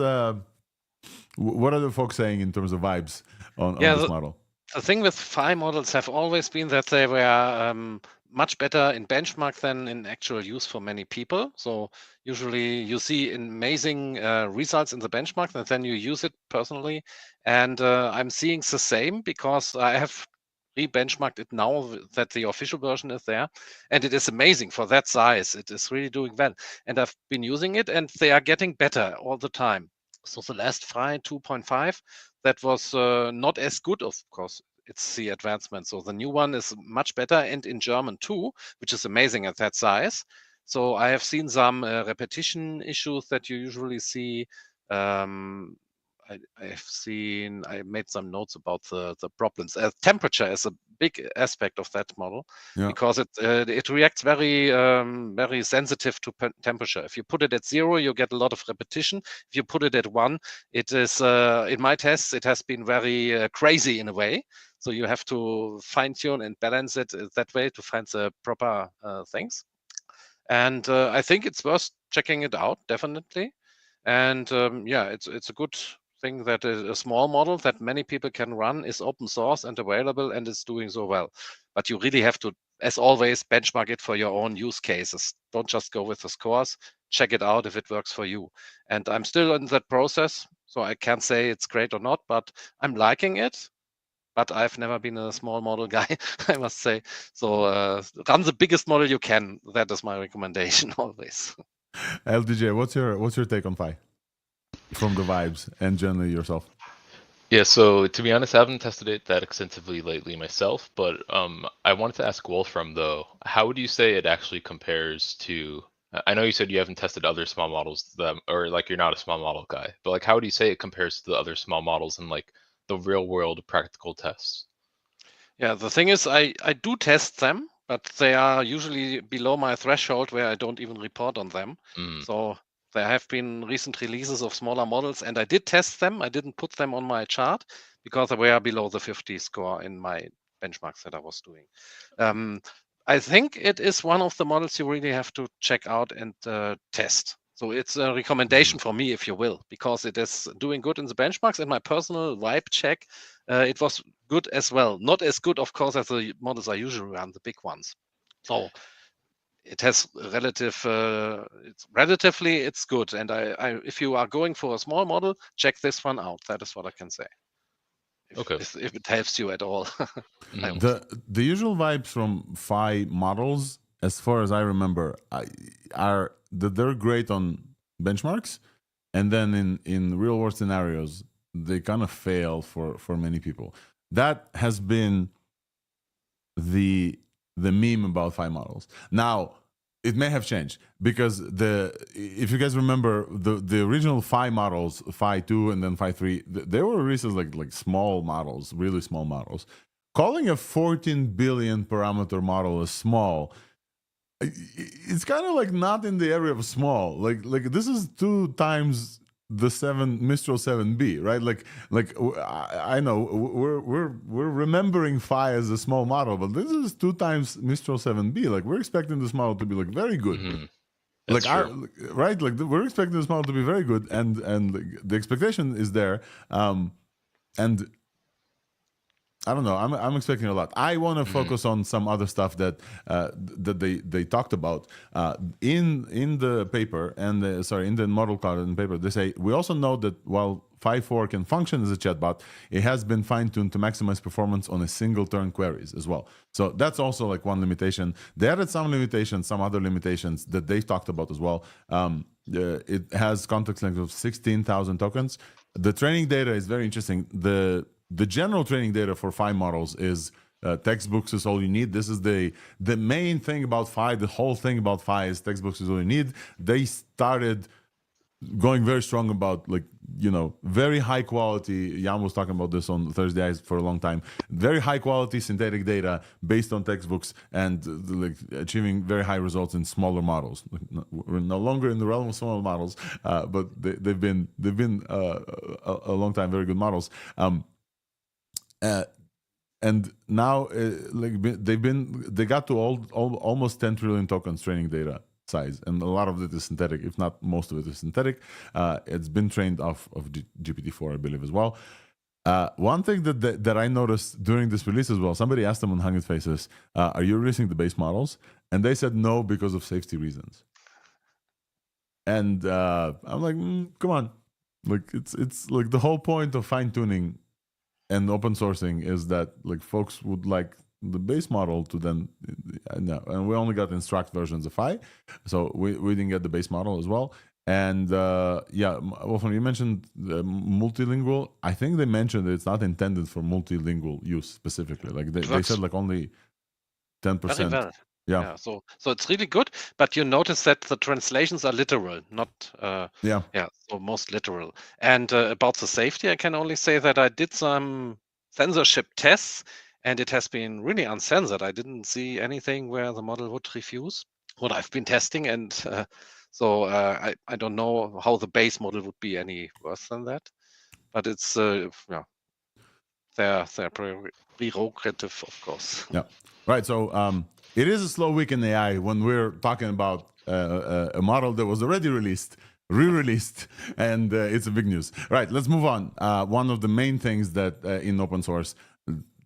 S1: what are the folks saying in terms of vibes on this model?
S2: The thing with Phi models have always been that they were much better in benchmark than in actual use for many people. So usually you see amazing results in the benchmark, and then you use it personally. And I'm seeing the same because I have re-benchmarked it now that the official version is there, and it is amazing for that size. It is really doing well, and I've been using it, and they are getting better all the time. So the last Phi 2.5, that was not as good, of course. It's the advancement. So the new one is much better, and in German too, which is amazing at that size. So I have seen some repetition issues that you usually see. I made some notes about the problems. Temperature is a big aspect of that model because it reacts very very sensitive to temperature. If you put it at 0, you get a lot of repetition. If you put it at 1, it is in my tests it has been very crazy in a way. So you have to fine tune and balance it that way to find the proper things. And I think it's worth checking it out, definitely. And it's a good thing that a small model that many people can run is open source and available, and it's doing so well. But you really have to, as always, benchmark it for your own use cases. Don't just go with the scores. Check it out if it works for you. And I'm still in that process, so I can't say it's great or not, but I'm liking it. But I've never been a small model guy, I must say. So run the biggest model you can. That is my recommendation always.
S1: LDJ, what's your take on Phi from the vibes and generally yourself?
S4: Yeah, so to be honest, I haven't tested it that extensively lately myself, but I wanted to ask Wolfram though, how would you say it actually compares to? I know you said you haven't tested other small models, or like you're not a small model guy, but like how would you say it compares to the other small models in like the real world practical tests?
S2: Yeah, the thing is, I do test them, but they are usually below my threshold where I don't even report on them. So there have been recent releases of smaller models, and I did test them. I didn't put them on my chart because they were below the 50 score in my benchmarks that I was doing. I think it is one of the models you really have to check out and test. So it's a recommendation for me, if you will, because it is doing good in the benchmarks. And my personal vibe check, it was good as well. Not as good, of course, as the models I usually run, the big ones. So it has relatively it's good. And if you are going for a small model, check this one out. That is what I can say. If it helps you at all.
S1: The usual vibes from Phi models, as far as I remember, are that they're great on benchmarks, and then in real world scenarios they kind of fail for many people. That has been the meme about Phi models. Now it may have changed because if you guys remember the original Phi models, Phi 2 and then Phi 3, they were released as like small models, really small models. Calling a 14 billion parameter model a small, it's kind of like not in the area of small. Like this is 2 times the Mistral 7B, right? Like I know we're remembering Phi as a small model, but this is 2 times Mistral 7B. Like we're expecting this model to be like very good. Like right, like we're expecting this model to be very good, and the expectation is there, and I don't know. I'm expecting a lot. I want to focus on some other stuff that they talked about in the paper and in the model card and paper. They say we also know that while Phi 4 can function as a chatbot, it has been fine-tuned to maximize performance on a single turn queries as well. So that's also like one limitation. They added some limitations, some other limitations that they talked about as well. It has context length of 16,000 tokens. The training data is very interesting. The general training data for Phi models is textbooks is all you need. This is the main thing about Phi. The whole thing about Phi is textbooks is all you need. They started going very strong about very high quality. Jan was talking about this on ThursdAI for a long time. Very high quality synthetic data based on textbooks and achieving very high results in smaller models. We're no longer in the realm of smaller models, but they've been a long time very good models. and now they got to almost 10 trillion tokens training data size, and a lot of it is synthetic, if not most of it is synthetic. It's been trained off of GPT-4, I believe, as well. One thing that I noticed during this release as well, somebody asked them on Hugging Faces, are you releasing the base models? And they said no because of safety reasons. And I'm like, come on. Like it's like the whole point of fine tuning and open sourcing is that like folks would like the base model to then no, and we only got instruct versions of I, so we didn't get the base model as well. And yeah, Wolfram, you mentioned multilingual. I think they mentioned it's not intended for multilingual use specifically. Like they said like only 10%.
S2: Very well.
S1: Yeah.
S2: So it's really good, but you notice that the translations are literal, not
S1: Yeah.
S2: so most literal. And about the safety, I can only say that I did some censorship tests, and it has been really uncensored. I didn't see anything where the model would refuse what I've been testing, and so I don't know how the base model would be any worse than that. But it's their prerogative, of course.
S1: Yeah. Right. So it is a slow week in AI when we're talking about a model that was already released, re-released, and it's a big news. Right. Let's move on. One of the main things that in open source,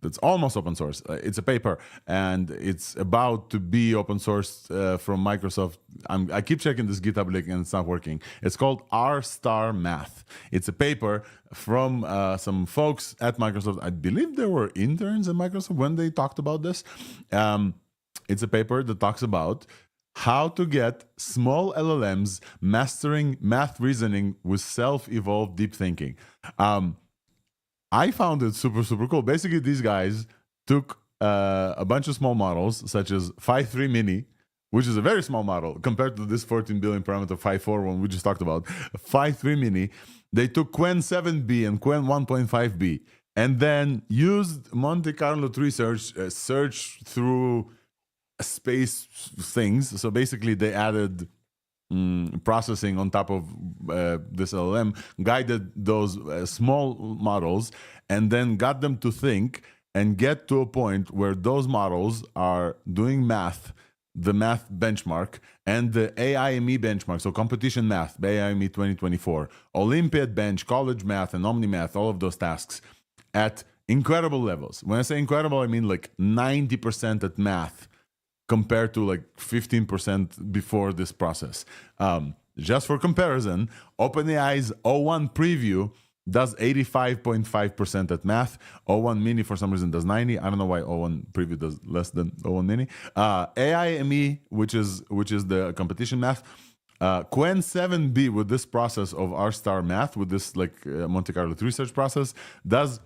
S1: that's almost open source. It's a paper, and it's about to be open sourced from Microsoft. I keep checking this GitHub link, and it's not working. It's called R-Star Math. It's a paper from some folks at Microsoft. I believe there were interns at Microsoft when they talked about this. It's a paper that talks about how to get small LLMs mastering math reasoning with self-evolved deep thinking. I found it super, super cool. Basically, these guys took a bunch of small models, such as 5.3 Mini, which is a very small model compared to this 14 billion parameter 5.4 one we just talked about. 5.3 Mini. They took Qwen 7B and Qwen 1.5B, and then used Monte Carlo tree search through space things. So basically, they added processing on top of this LLM, guided those small models, and then got them to think and get to a point where those models are doing math, the math benchmark, and the AIME benchmark, so competition math, AIME 2024, Olympiad bench, college math, and OmniMath, all of those tasks at incredible levels. When I say incredible, I mean like 90% at math, compared to like 15% before this process. Just for comparison, OpenAI's O1 preview does 85.5% at math. O1 mini for some reason does 90. I don't know why O1 preview does less than O1 mini. AIME, which is the competition math, Qwen 7B with this process of R-Star Math, with this like Monte Carlo research process, does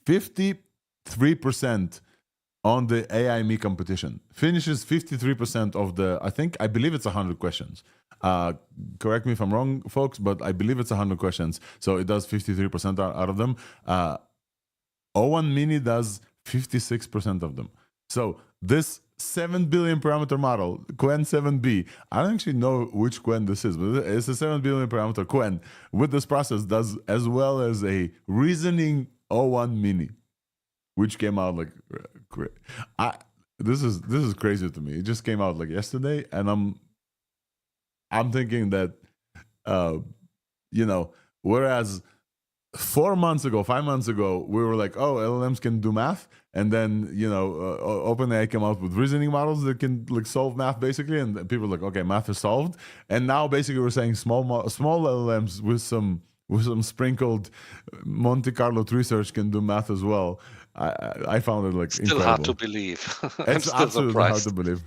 S1: 53% on the AIME competition. Finishes 53% of the, I believe it's 100 questions. Correct me if I'm wrong, folks, but I believe it's 100 questions. So it does 53% out of them. O1 Mini does 56% of them. So this 7 billion parameter model, Qwen 7B, I don't actually know which Qwen this is, but it's a 7 billion parameter Qwen with this process does as well as a reasoning O1 Mini, which came out like this is crazy to me. It just came out like yesterday, and I'm thinking that whereas 5 months ago we were like, oh, LLMs can do math, and then OpenAI came out with reasoning models that can like solve math basically, and people were like, okay, math is solved. And now basically we're saying small LLMs with some sprinkled Monte Carlo research can do math as well. I found it like
S2: still
S1: incredible.
S2: Hard to believe.
S1: It's
S2: still
S1: absolutely
S2: surprised.
S1: hard to believe.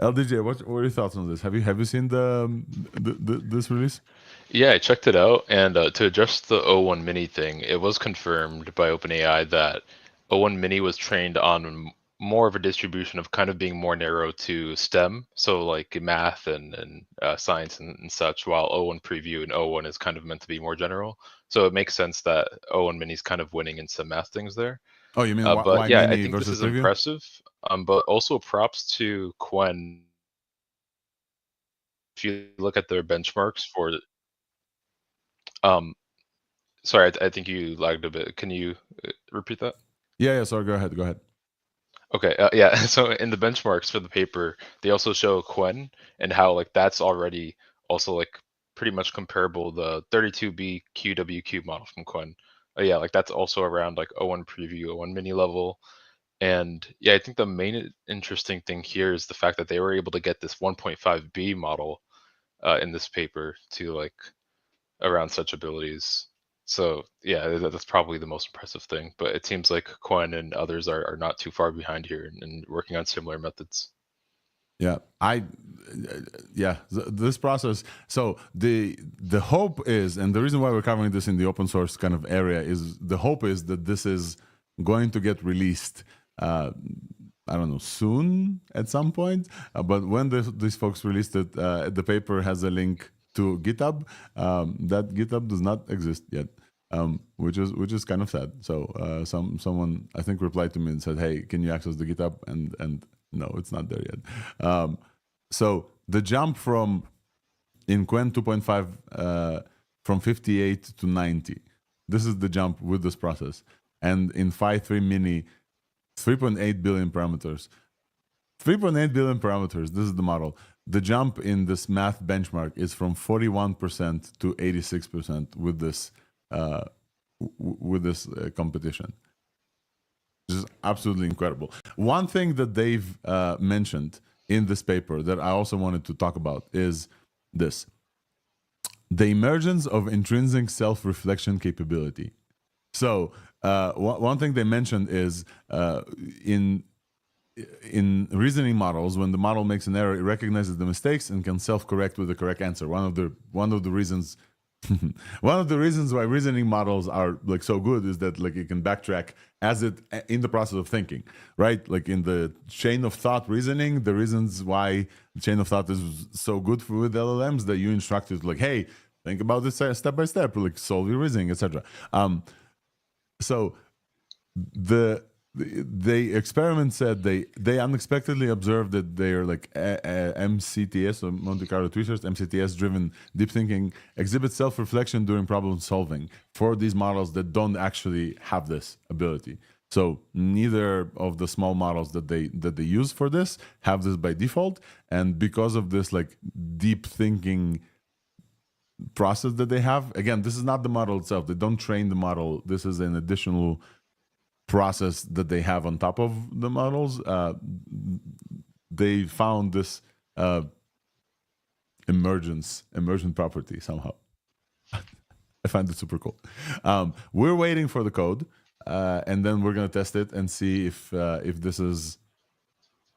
S1: LDJ, what are your thoughts on this? Have you seen this release?
S4: Yeah, I checked it out, and to address the O1 Mini thing, it was confirmed by OpenAI that O1 Mini was trained on more of a distribution of kind of being more narrow to STEM, so like math and science and such, while O1 Preview and O1 is kind of meant to be more general. So it makes sense that O1 Mini is kind of winning in some math things there.
S1: Oh, you mean
S4: but
S1: why
S4: yeah,
S1: Mini
S4: I think this
S1: versus
S4: is
S1: Preview?
S4: impressive. But also props to Qwen. If you look at their benchmarks for, sorry, I think you lagged a bit. Can you repeat that?
S1: Yeah. Sorry. Go ahead.
S4: Okay, yeah. So in the benchmarks for the paper, they also show Qwen and how like that's already also like pretty much comparable the 32B QWQ model from Qwen. Yeah, like that's also around like O1 preview, O1 mini level. And yeah, I think the main interesting thing here is the fact that they were able to get this 1.5B model in this paper to like around such abilities. So yeah, that's probably the most impressive thing. But it seems like Qwen and others are not too far behind here and working on similar methods.
S1: Yeah, this process. So the hope is, and the reason why we're covering this in the open source kind of area is the hope is that this is going to get released. I don't know, soon at some point. But when these folks released it, the paper has a link to GitHub. That GitHub does not exist yet. Which is kind of sad. So someone I think replied to me and said, "Hey, can you access the GitHub?" And no, it's not there yet. So the jump from in Qwen 2.5 from 58 to 90. This is the jump with this process. And in Phi 3 Mini, 3.8 billion parameters. 3.8 billion parameters. This is the model. The jump in this math benchmark is from 41% to 86% with this competition. Which is absolutely incredible. One thing that they've mentioned in this paper that I also wanted to talk about is this: the emergence of intrinsic self-reflection capability. So one thing they mentioned is in reasoning models, when the model makes an error, it recognizes the mistakes and can self-correct with the correct answer. One of the reasons one of the reasons why reasoning models are like so good is that like it can backtrack as it in the process of thinking, right? Like in the chain of thought reasoning, the reasons why the chain of thought is so good with LLMs that you instruct it like, hey, think about this step by step, like solve your reasoning, etc. So the experiment said they unexpectedly observed that their like MCTS or Monte Carlo Research MCTS driven deep thinking exhibits self-reflection during problem solving for these models that don't actually have this ability. So neither of the small models that they use for this have this by default, and because of this like deep thinking process that they have, again, this is not the model itself. They don't train the model. This is an additional process that they have on top of the models. They found this emergent property somehow. I find it super cool. We're waiting for the code, and then we're gonna test it and see if this is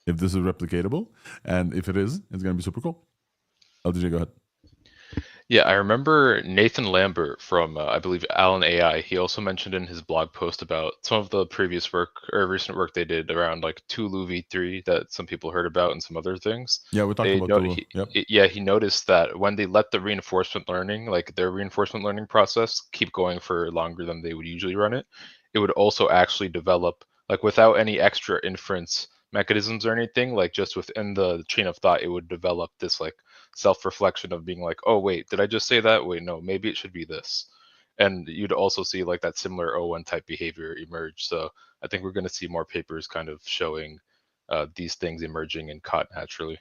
S1: replicatable, and if it is, it's gonna be super cool. LDJ, go ahead.
S4: Yeah, I remember Nathan Lambert from, I believe, Allen AI. He also mentioned in his blog post about some of the previous work or recent work they did around like Tulu v3 that some people heard about and some other things.
S1: Yeah, we talked about Tulu. Yep.
S4: He noticed that when they let the reinforcement learning, like their reinforcement learning process, keep going for longer than they would usually run it, it would also actually develop, like without any extra inference mechanisms or anything, like just within the chain of thought, it would develop this like self-reflection of being like, oh wait, did I just say that? Wait, no, maybe it should be this. And you'd also see like that similar O1 type behavior emerge. So I think we're going to see more papers kind of showing these things emerging and caught naturally.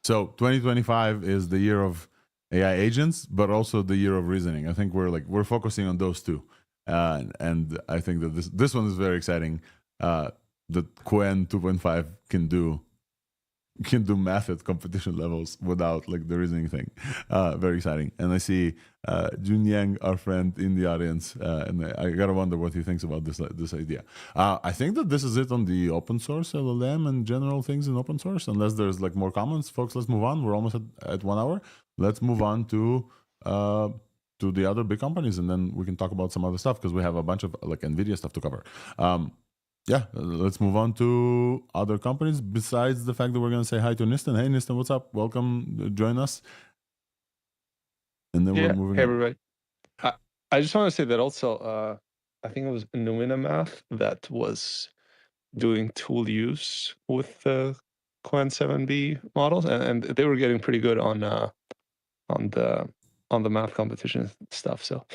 S1: So 2025 is the year of AI agents, but also the year of reasoning. I think we're focusing on those two, and I think that this one is very exciting. That Qwen 2.5 can do math at competition levels without like the reasoning thing. Very exciting. And I see Jun Yang, our friend, in the audience, and I gotta wonder what he thinks about this idea. I think that this is it on the open source LLM and general things in open source. Unless there's like more comments, folks, let's move on. We're almost at 1 hour. Let's move on to the other big companies, and then we can talk about some other stuff because we have a bunch of like NVIDIA stuff to cover. Yeah, let's move on to other companies besides the fact that we're going to say hi to Nistan. Hey, Nistan, what's up? Welcome. Join us. And then we're moving
S5: Hey,
S1: on.
S5: everybody. I just want to say that also, I think it was Numina Math that was doing tool use with the Qwen 7B models, and they were getting pretty good on the math competition stuff. So,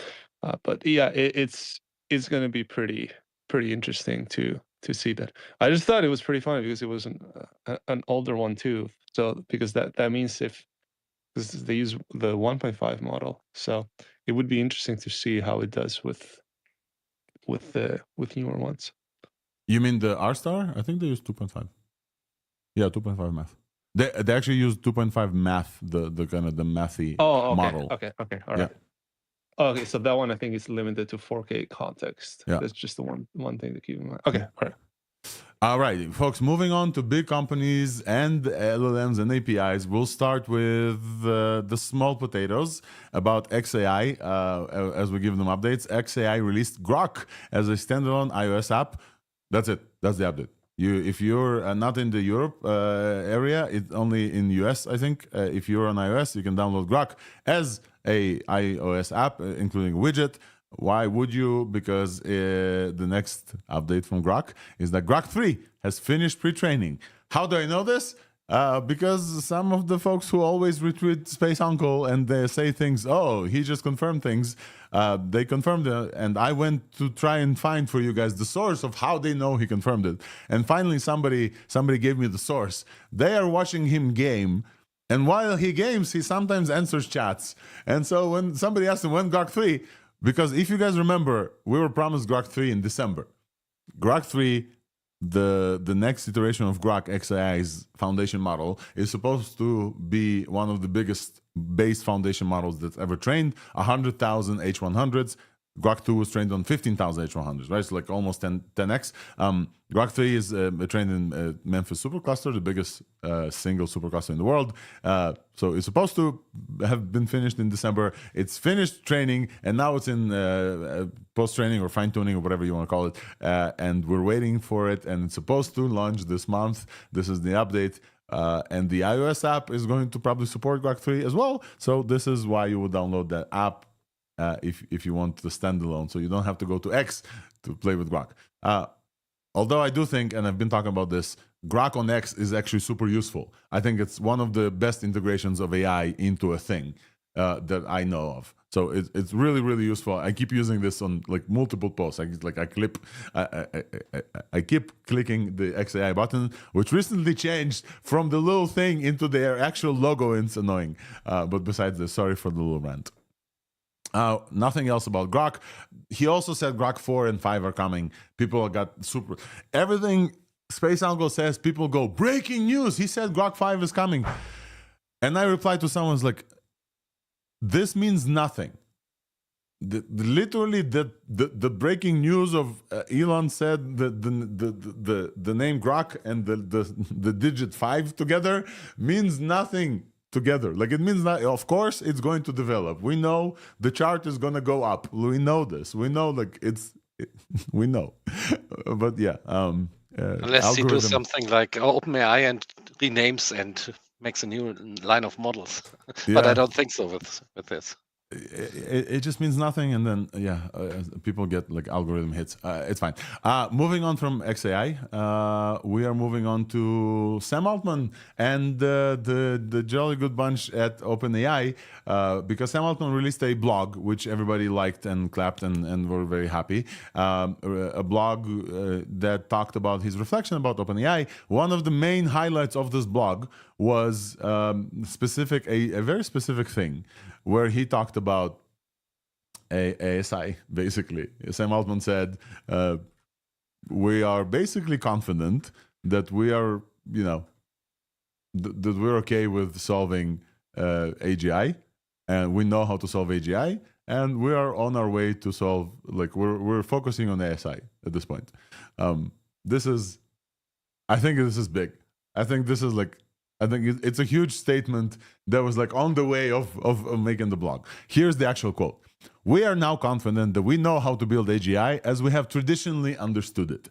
S5: but yeah, it's going to be pretty interesting to to see that. I just thought it was pretty funny because it was an older one too. So because that means because they use the 1.5 model, so it would be interesting to see how it does with newer ones.
S1: You mean the R-star? I think they use 2.5. Yeah, 2.5 math. They actually use 2.5 math, the kind of the mathy model.
S5: Okay, all right. Okay, so that one I think is limited to 4K context.
S1: Yeah.
S5: That's just the one thing to keep in mind. Okay, all right.
S1: All right, folks, moving on to big companies and LLMs and APIs. We'll start with the small potatoes about XAI as we give them updates. XAI released Grok as a standalone iOS app. That's it. That's the update. If you're not in the Europe area, it's only in US, I think. If you're on iOS, you can download Grok as a iOS app, including a widget. Why would you? Because the next update from Grok is that Grok 3 has finished pre-training. How do I know this? Because some of the folks who always retweet Space Uncle and they say things, oh, he just confirmed things, they confirmed it, and I went to try and find for you guys the source of how they know he confirmed it. And finally, somebody gave me the source. They are watching him game, and while he games, he sometimes answers chats. And so when somebody asked him when Grok 3, because if you guys remember, we were promised Grok 3 in December. Grok 3, the next iteration of Grok XAI's foundation model, is supposed to be one of the biggest base foundation models that's ever trained, 100,000 H100s. Grok 2 was trained on 15,000 H100s, right? So like almost 10x. Grok 3 is trained in Memphis supercluster, the biggest single supercluster in the world. So it's supposed to have been finished in December. It's finished training, and now it's in post-training or fine-tuning or whatever you want to call it. And we're waiting for it, and it's supposed to launch this month. This is the update. And the iOS app is going to probably support Grok 3 as well. So this is why you would download that app if you want the standalone, so you don't have to go to X to play with Grok. Although I do think, and I've been talking about this, Grok on X is actually super useful. I think it's one of the best integrations of AI into a thing that I know of. So it's really, really useful. I keep using this on like multiple posts. I keep clicking the XAI button, which recently changed from the little thing into their actual logo, and it's annoying. But besides this, sorry for the little rant. Nothing else about Grok. He also said Grok 4 and 5 are coming. People got super... Everything Space Uncle says, people go, breaking news! He said Grok 5 is coming. And I replied to someone's like, this means nothing. Literally, the breaking news of Elon said the name Grok and the digit 5 together means nothing together. Like, it means that, of course, it's going to develop. We know the chart is going to go up. We know this. We know, like, we know. But yeah.
S2: Unless he do something like OpenAI and renames and makes a new line of models. But I don't think so with this.
S1: It just means nothing, and then people get like algorithm hits. It's fine. Moving on from XAI, we are moving on to Sam Altman and the jolly good bunch at OpenAI, because Sam Altman released a blog which everybody liked and clapped and were very happy. A blog that talked about his reflection about OpenAI. One of the main highlights of this blog was a very specific thing, where he talked about ASI, basically. Sam Altman said, we are basically confident that we are, that we're okay with solving AGI, and we know how to solve AGI, and we are on our way to solve, like, we're focusing on ASI at this point. I think this is big. I think it's a huge statement that was like on the way of making the blog. Here's the actual quote. We are now confident that we know how to build AGI as we have traditionally understood it.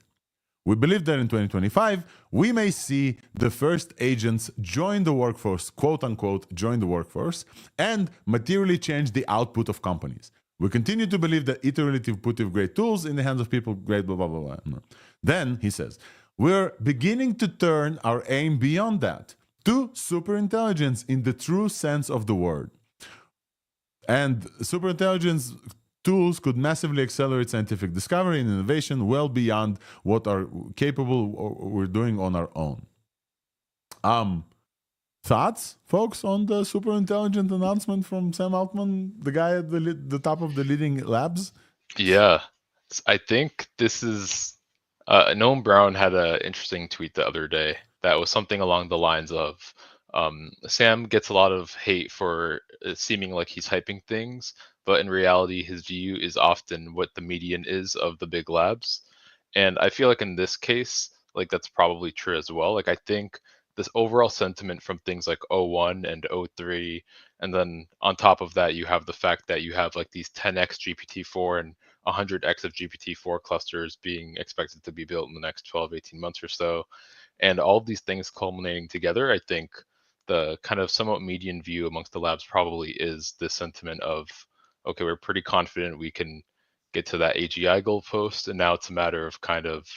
S1: We believe that in 2025, we may see the first agents join the workforce, quote unquote, join the workforce, and materially change the output of companies. We continue to believe that iterative put great tools in the hands of people, great blah, blah, blah, blah. Then he says, we're beginning to turn our aim beyond that to superintelligence in the true sense of the word. And superintelligence tools could massively accelerate scientific discovery and innovation well beyond what are capable or we're doing on our own. Thoughts, folks, on the super intelligent announcement from Sam Altman, the guy at the top of the leading labs?
S4: Yeah, I think this is Noam Brown had an interesting tweet the other day that was something along the lines of Sam gets a lot of hate for seeming like he's hyping things, but in reality his view is often what the median is of the big labs. And I feel like in this case, like that's probably true as well. Like I think this overall sentiment from things like O1 and O3, and then on top of that, you have the fact that you have like these 10x GPT-4 and 100x of GPT-4 clusters being expected to be built in the next 12, 18 months or so. And all of these things culminating together, I think the kind of somewhat median view amongst the labs probably is this sentiment of, okay, we're pretty confident we can get to that AGI goalpost, and now it's a matter of kind of,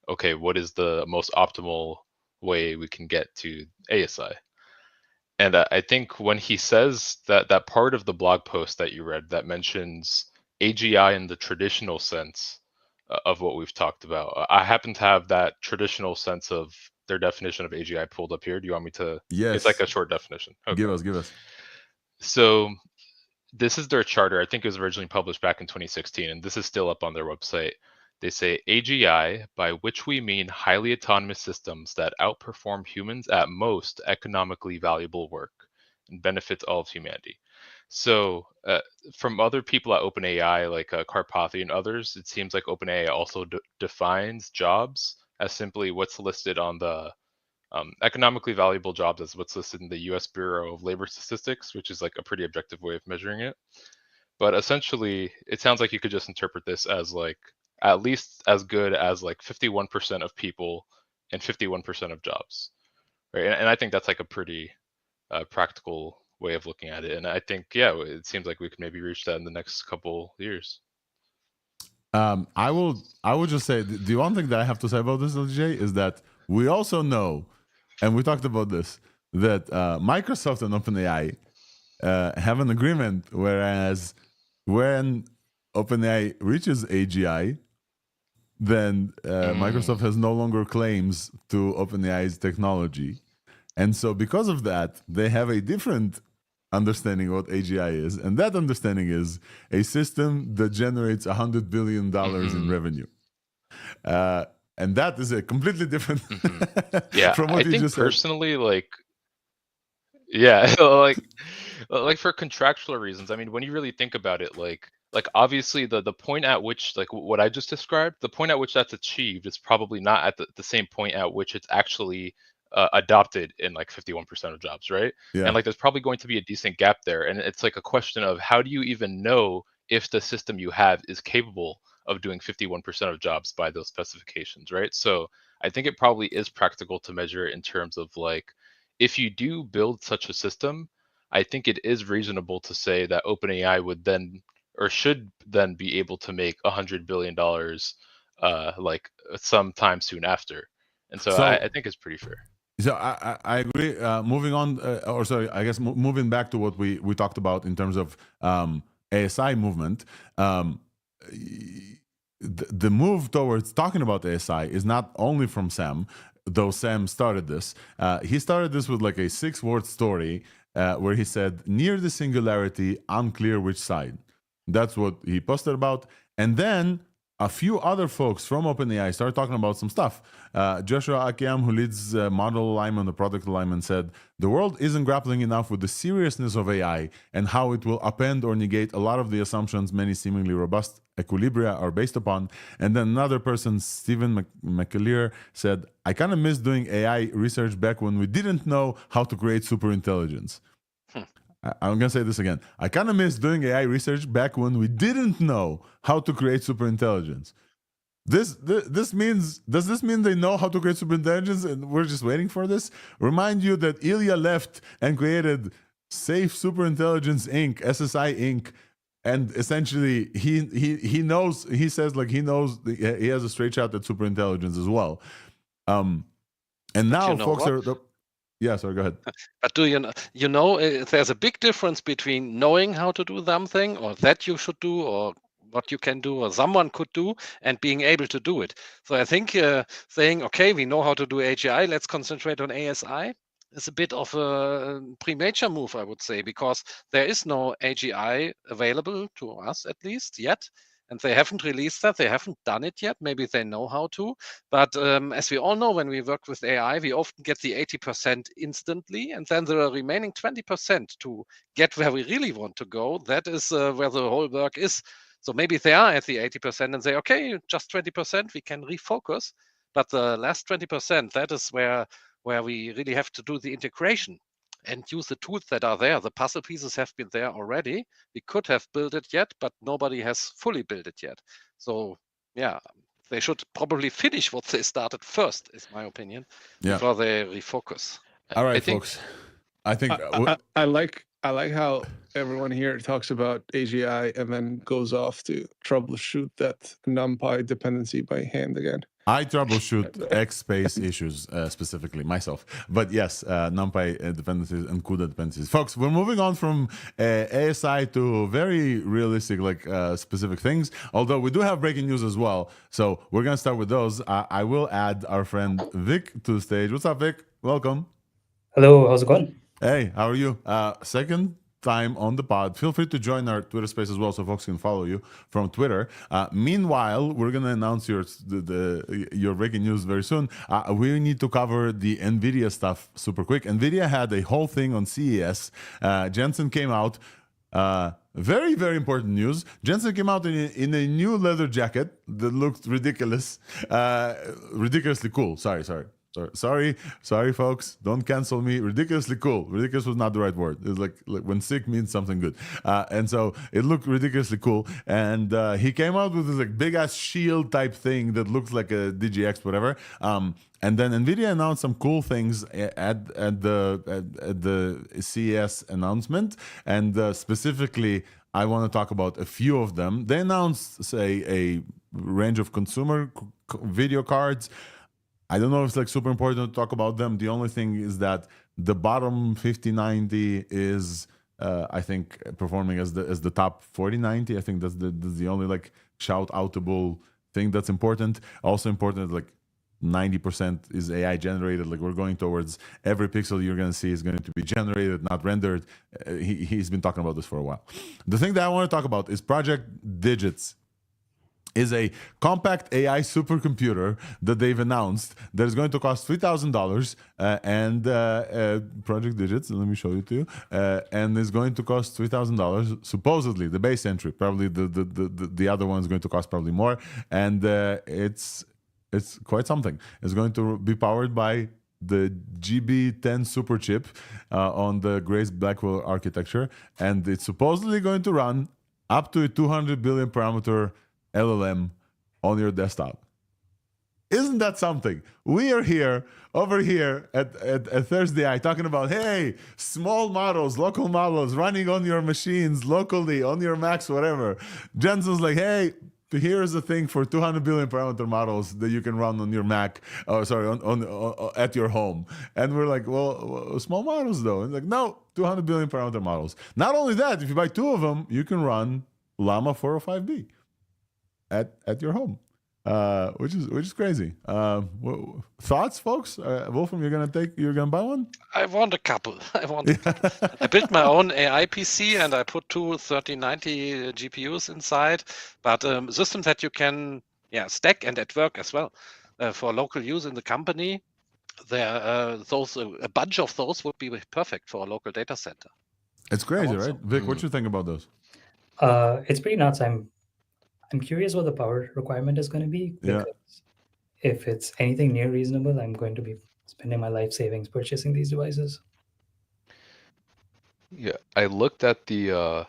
S4: okay, what is the most optimal way we can get to ASI? And I think when he says that part of the blog post that you read that mentions AGI in the traditional sense of what we've talked about, I happen to have that traditional sense of their definition of AGI pulled up here. Do you want me to?
S1: Yes.
S4: It's like a short definition. Okay.
S1: Give us.
S4: So this is their charter. I think it was originally published back in 2016, and this is still up on their website. They say AGI, by which we mean highly autonomous systems that outperform humans at most economically valuable work and benefits all of humanity. So from other people at OpenAI, like Karpathy and others, it seems like OpenAI also defines jobs as simply what's listed on the economically valuable jobs as what's listed in the US Bureau of Labor Statistics, which is like a pretty objective way of measuring it. But essentially, it sounds like you could just interpret this as like at least as good as like 51% of people and 51% of jobs, right? And I think that's like a pretty practical way of looking at it. And I think, yeah, it seems like we could maybe reach that in the next couple years.
S1: I will just say the one thing that I have to say about this, LJ, is that we also know, and we talked about this, that Microsoft and OpenAI have an agreement, whereas when OpenAI reaches AGI, then Microsoft has no longer claims to OpenAI's technology. And so because of that, they have a different understanding what AGI is. And that understanding is a system that generates $100 billion in revenue. And that is a completely different
S4: yeah,
S1: from what
S4: I think
S1: just
S4: personally,
S1: said.
S4: like, yeah, like for contractual reasons, I mean, when you really think about it, like obviously the point at which, like what I just described, the point at which that's achieved is probably not at the same point at which it's actually adopted in like 51% of jobs, right?
S1: Yeah.
S4: And like there's probably going to be a decent gap there. And it's like a question of how do you even know if the system you have is capable of doing 51% of jobs by those specifications, right? So I think it probably is practical to measure it in terms of like, if you do build such a system, I think it is reasonable to say that OpenAI would then or should then be able to make $100 billion like sometime soon after. And so I think it's pretty fair.
S1: So I agree. Moving on, or sorry, I guess moving back to what we talked about in terms of ASI movement, the move towards talking about ASI is not only from Sam, though Sam started this. He started this with like a 6-word story where he said, near the singularity, unclear which side. That's what he posted about. And then a few other folks from OpenAI started talking about some stuff. Joshua Akiam, who leads model alignment, the product alignment, said, the world isn't grappling enough with the seriousness of AI and how it will upend or negate a lot of the assumptions many seemingly robust equilibria are based upon. And then another person, Stephen McAleer, said, I kind of miss doing AI research back when we didn't know how to create superintelligence. I'm going to say this again. I kind of miss doing AI research back when we didn't know how to create superintelligence. Does this mean they know how to create superintelligence and we're just waiting for this? Remind you that Ilya left and created Safe Superintelligence Inc., SSI Inc., and essentially he knows, he says like he knows, he has a straight shot at superintelligence as well. And now folks are... Yeah, sorry, go ahead.
S2: But do you know, there's a big difference between knowing how to do something or that you should do or what you can do or someone could do and being able to do it. So I think saying, okay, we know how to do AGI, let's concentrate on ASI is a bit of a premature move, I would say, because there is no AGI available to us, at least yet. And they haven't released that. They haven't done it yet. Maybe they know how to. But as we all know, when we work with AI, we often get the 80% instantly. And then the remaining 20% to get where we really want to go, that is where the whole work is. So maybe they are at the 80% and say, okay, just 20%, we can refocus. But the last 20%, that is where we really have to do the integration and use the tools that are there. The puzzle pieces have been there already. We could have built it yet, but nobody has fully built it yet. So yeah, they should probably finish what they started first, is my opinion, before they refocus.
S1: All right,
S4: I think,
S1: folks. I think
S5: I like how everyone here talks about AGI and then goes off to troubleshoot that NumPy dependency by hand again.
S1: I troubleshoot X space issues specifically myself, but yes, NumPy dependencies and CUDA dependencies. Folks, we're moving on from ASI to very realistic, like specific things. Although we do have breaking news as well, so we're gonna start with those. I will add our friend Vic to the stage. What's up, Vic? Welcome.
S6: Hello, how's it going?
S1: Hey, how are you? Second time on the pod. Feel free to join our Twitter space as well, so folks can follow you from Twitter. Meanwhile, we're gonna announce your breaking news very soon. We need to cover the NVIDIA stuff super quick. NVIDIA had a whole thing on CES. Jensen came out. Very, very important news. Jensen came out in a new leather jacket that looked ridiculous, ridiculously cool. Sorry, folks. Don't cancel me. Ridiculously cool. Ridiculous was not the right word. It's like when sick means something good. And so it looked ridiculously cool. And he came out with this like big ass shield type thing that looks like a DGX, whatever. And then NVIDIA announced some cool things at the CES announcement. And specifically, I want to talk about a few of them. They announced, say, a range of consumer video cards. I don't know if it's like super important to talk about them. The only thing is that the bottom 5090 is, I think, performing as the top 4090. I think that's the only like shout outable thing that's important. Also important, like 90% is AI generated. Like we're going towards every pixel you're going to see is going to be generated, not rendered. He's been talking about this for a while. The thing that I want to talk about is Project Digits. Is a compact AI supercomputer that they've announced that is going to cost $3,000 and Project Digits, let me show you to you, and is going to cost $3,000 supposedly, the base entry. Probably the other one is going to cost probably more, and it's quite something. It's going to be powered by the GB10 super chip on the Grace Blackwell architecture, and it's supposedly going to run up to a 200 billion parameter LLM on your desktop. Isn't that something? We are over here at ThursdAI talking about, hey, small models, local models running on your machines locally, on your Macs, whatever. Jensen's like, hey, here's a thing for 200 billion parameter models that you can run on your Mac, at your home. And we're like, well, small models though. And like, no, 200 billion parameter models. Not only that, if you buy two of them, you can run Llama 405B. At your home, which is crazy. Thoughts, folks? Wolfram, you're gonna buy one?
S2: I want a couple. I built my own AI PC and I put two 3090 GPUs inside, but systems that you can stack and at work as well for local use in the company. A bunch of those would be perfect for a local data center.
S1: It's crazy, right? Vic, what you think about those?
S6: It's pretty nuts. I'm curious what the power requirement is going to be, because if it's anything near reasonable, I'm going to be spending my life savings purchasing these devices.
S4: Yeah, I looked at the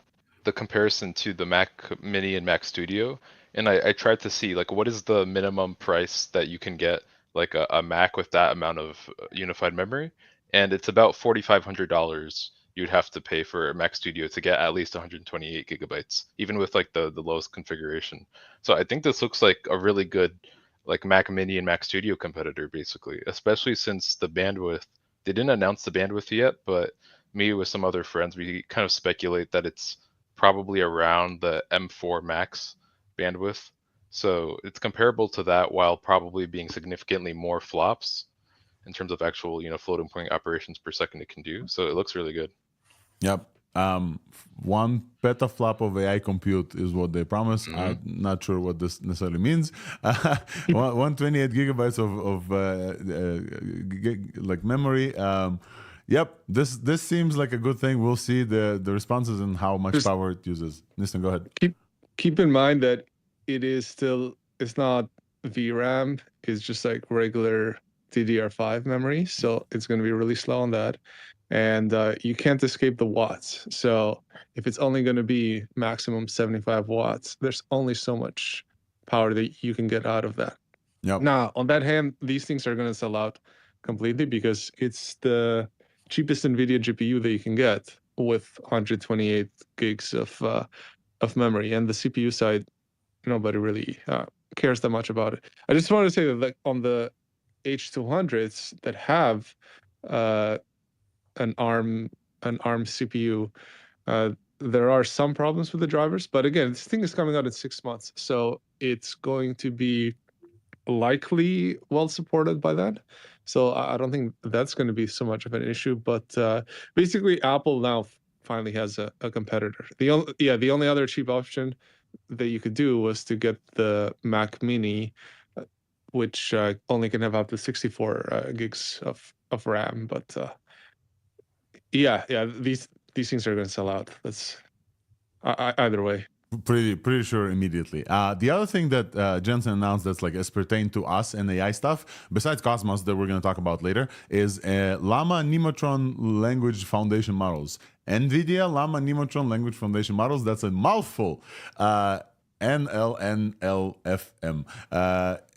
S4: comparison to the Mac Mini and Mac Studio, and I tried to see like what is the minimum price that you can get like a Mac with that amount of unified memory, and it's about $4,500 you'd have to pay for Mac Studio to get at least 128 gigabytes, even with like the lowest configuration. So I think this looks like a really good like Mac Mini and Mac Studio competitor, basically, especially since the bandwidth, they didn't announce the bandwidth yet, but me with some other friends, we kind of speculate that it's probably around the M4 Max bandwidth. So it's comparable to that while probably being significantly more flops in terms of actual, floating point operations per second it can do. So it looks really good.
S1: Yep. 1 petaflop of AI compute is what they promise. I'm not sure what this necessarily means. 128 gigabytes of like memory. Yep, this seems like a good thing. We'll see the responses and how much power it uses. Nistan, go ahead.
S5: Keep in mind that it's not VRAM. It's just like regular DDR5 memory, so it's going to be really slow on that. And you can't escape the watts. So if it's only going to be maximum 75 watts, there's only so much power that you can get out of that.
S1: Yep.
S5: Now, on that hand, these things are going to sell out completely because it's the cheapest NVIDIA GPU that you can get with 128 gigs of memory. And the CPU side, nobody really cares that much about it. I just want to say that like on the H200s that have an ARM CPU, there are some problems with the drivers, but again, this thing is coming out in 6 months, so it's going to be likely well supported by that. So I don't think that's going to be so much of an issue. But basically, Apple now finally has a competitor. The only other cheap option that you could do was to get the Mac Mini, which only can have up to 64 gigs of RAM. But these things are going to sell out. That's either way.
S1: Pretty sure immediately. The other thing that Jensen announced that's like as pertain to us and AI stuff, besides Cosmos that we're going to talk about later, is Llama Nemotron language foundation models. NVIDIA Llama Nemotron language foundation models. That's a mouthful. NLNLFM.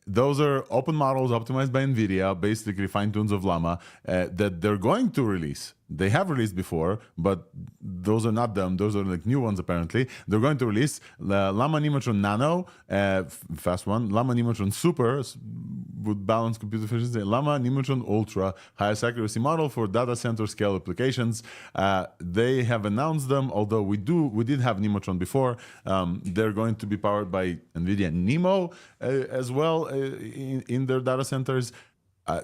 S1: Those are open models optimized by NVIDIA, basically fine-tunes of Llama that they're going to release. They have released before, but those are not them. Those are like new ones, apparently. They're going to release Llama Nemotron Nano, fast one, Llama Nemotron Super, with balanced compute efficiency, Llama Nemotron Ultra, highest accuracy model for data center scale applications. They have announced them, although we did have Nemotron before. They're going to be powered by NVIDIA Nemo as well in their data centers.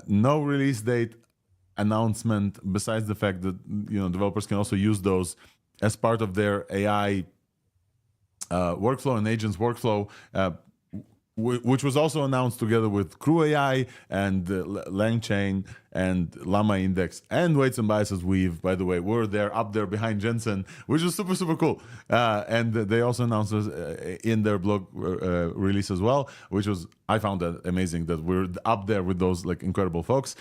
S1: No release date announcement, besides the fact that developers can also use those as part of their AI workflow and agents workflow, which was also announced together with Crew AI and LangChain and Llama Index and Weights and Biases Weave. By the way, we're there up there behind Jensen, which is super, super cool. And they also announced this in their blog release as well, which was, I found that amazing that we're up there with those like incredible folks.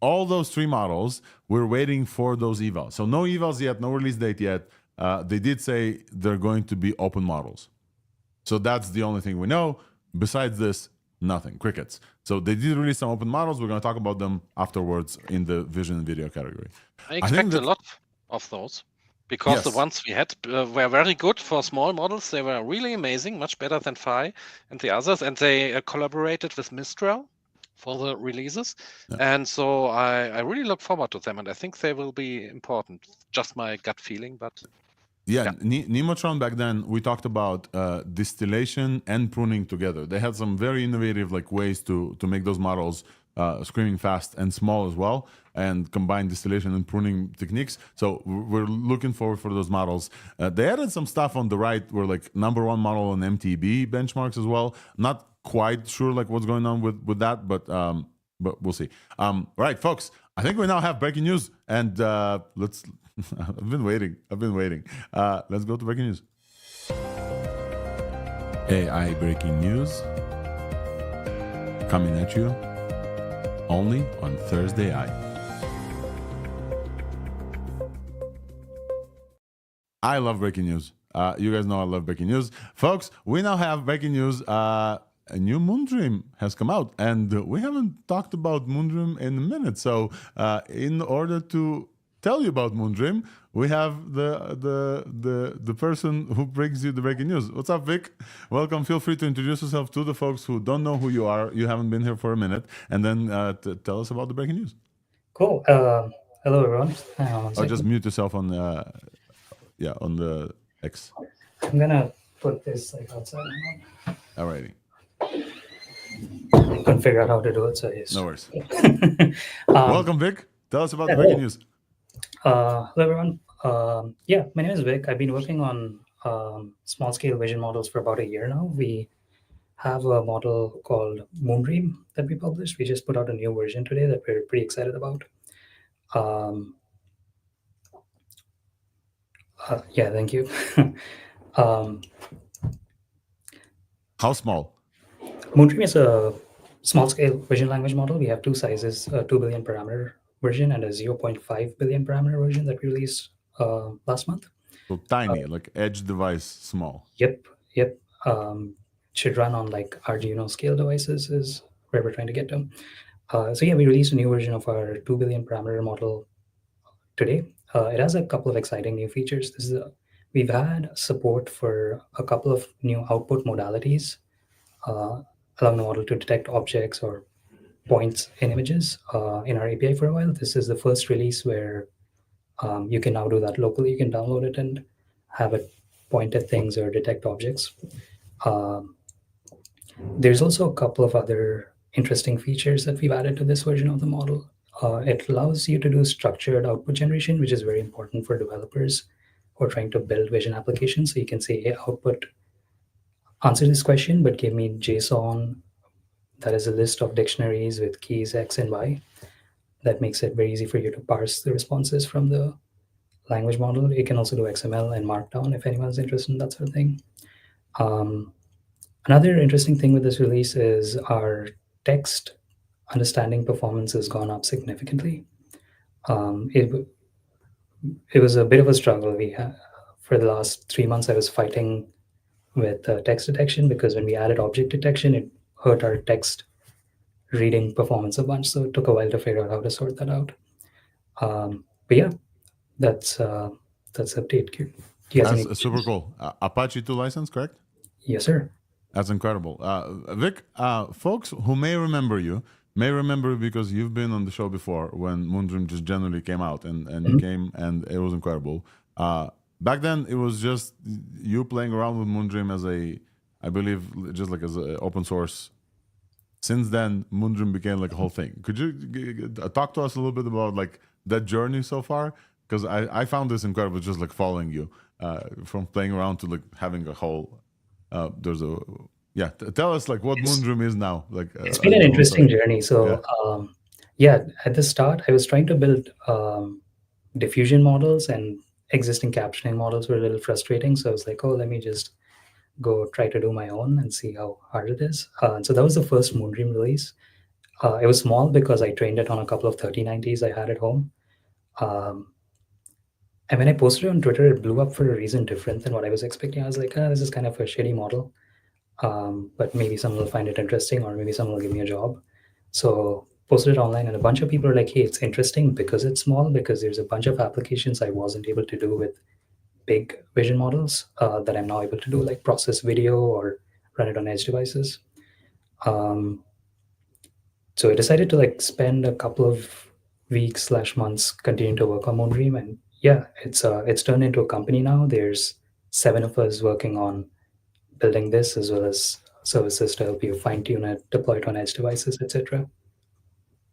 S1: All those 3 models, we're waiting for those evals. So no evals yet, no release date yet. They did say they're going to be open models. So that's the only thing we know. Besides this, nothing. Crickets. So they did release some open models. We're going to talk about them afterwards in the vision and video category.
S2: I expect a lot of those because the ones we had were very good for small models. They were really amazing, much better than Phi and the others. And they collaborated with Mistral for the releases. And so I really look forward to them. And I think they will be important. Just my gut feeling, but...
S1: Yeah. Nemotron back then, we talked about distillation and pruning together. They had some very innovative ways to make those models screaming fast and small as well, and combine distillation and pruning techniques. So we're looking forward for those models. They added some stuff on the right, where #1 model on MTB benchmarks as well. Not quite sure what's going on with that, but we'll see. Right, folks. I think we now have breaking news, and let's. I've been waiting. Let's go to breaking news. AI breaking news coming at you only on ThursdAI. I love breaking news. You guys know I love breaking news. Folks, we now have breaking news. A new Moondream has come out, and we haven't talked about Moondream in a minute. So in order to tell you about Moondream, we have the person who brings you the breaking news. What's up, Vic? Welcome. Feel free to introduce yourself to the folks who don't know who you are. You haven't been here for a minute, and then tell us about the breaking news.
S6: Cool. Hello, everyone.
S1: Or just mute yourself on the X.
S6: I'm gonna put this like outside.
S1: Alrighty.
S6: I couldn't figure out how to do it, so yes.
S1: No worries.
S6: Um,
S1: Welcome, Vic. Tell us about
S6: yeah,
S1: the breaking
S6: hello.
S1: news.
S6: Hello, everyone. Yeah, my name is Vic. I've been working on small-scale vision models for about a year now. We have a model called Moondream that we published. We just put out a new version today that we're pretty excited about. Yeah, thank you.
S1: How small?
S6: Moondream is a small-scale vision language model. We have two sizes, a 2 billion parameter version and a 0.5 billion parameter version that we released last month.
S1: So tiny, like edge device small.
S6: Yep. Should run on like Arduino scale devices is where we're trying to get to. So yeah, we released a new version of our 2 billion parameter model today. It has a couple of exciting new features. We've had support for a couple of new output modalities, allowing the model to detect objects or points in images in our API for a while. This is the first release where you can now do that locally. You can download it and have it point at things or detect objects. There's also a couple of other interesting features that we've added to this version of the model. It allows you to do structured output generation, which is very important for developers who are trying to build vision applications. So you can say, hey, output, answer this question, but give me JSON that is a list of dictionaries with keys X and Y. That makes it very easy for you to parse the responses from the language model. You can also do XML and Markdown if anyone's interested in that sort of thing. Another interesting thing with this release is our text understanding performance has gone up significantly. It was a bit of a struggle. For the last 3 months, I was fighting with text detection because when we added object detection, it hurt our text reading performance a bunch. So it took a while to figure out how to sort that out. But yeah, that's update. Do you guys
S1: That's super cool. Apache 2 license, correct?
S6: Yes, sir.
S1: That's incredible. Vic, folks who may remember you because you've been on the show before when Moondream just generally came out and you came and it was incredible. Back then, it was just you playing around with Moondream as I believe, just like as an open source. Since then, Moondream became like a whole thing. Could you talk to us a little bit about like that journey so far? Because I found this incredible, just like following you from playing around to like having a whole. Tell us like what Moondream is now. Like
S6: it's been an interesting journey. So at the start, I was trying to build diffusion models, and existing captioning models were a little frustrating. So I was like, oh, let me just go try to do my own and see how hard it is. So that was the first Moondream release. It was small because I trained it on a couple of 3090s I had at home. And when I posted it on Twitter, it blew up for a reason different than what I was expecting. I was like, this is kind of a shitty model. But maybe someone will find it interesting, or maybe someone will give me a job. So posted it online, and a bunch of people are like, hey, it's interesting because it's small, because there's a bunch of applications I wasn't able to do with big vision models that I'm now able to do, like process video or run it on edge devices. So I decided to like spend a couple of weeks / months continuing to work on Moondream, and yeah, it's turned into a company now. There's 7 of us working on building this, as well as services to help you fine-tune it, deploy it on edge devices, etc.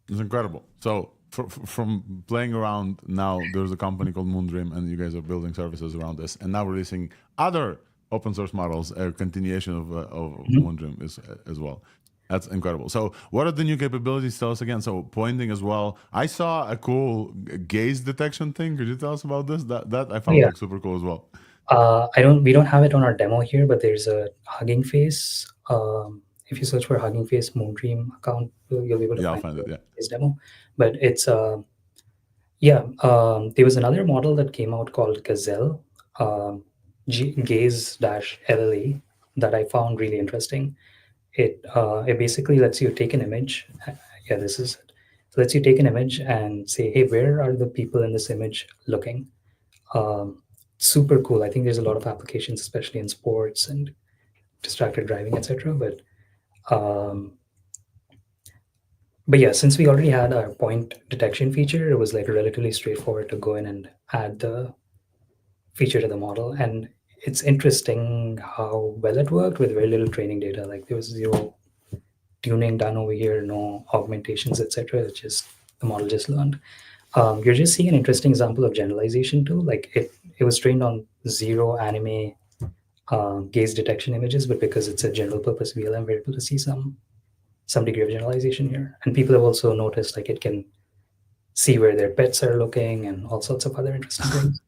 S1: It's incredible. So from playing around, now there's a company called Moondream, and you guys are building services around this, and now releasing other open source models, a continuation of Moondream as well. That's incredible. So what are the new capabilities? Tell us again. So pointing as well. I saw a cool gaze detection thing. Could you tell us about this? That I found like super cool as well.
S6: We don't have it on our demo here, but there's a Hugging Face. If you search for Hugging Face Moondream account, you'll be able to find this demo. But it's there was another model that came out called Gazelle, Gaze-LLE, that I found really interesting. It basically lets you take an image. This is it. So lets you take an image and say, hey, where are the people in this image looking? Super cool. I think there's a lot of applications, especially in sports and distracted driving, etc. But yeah, since we already had our point detection feature, it was like relatively straightforward to go in and add the feature to the model. And it's interesting how well it worked with very little training data. Like there was zero tuning done over here, no augmentations, etc. It's just the model just learned. You're just seeing an interesting example of generalization too. Like it was trained on zero anime gaze detection images, but because it's a general purpose VLM, we're able to see some degree of generalization here. And people have also noticed like it can see where their pets are looking and all sorts of other interesting things.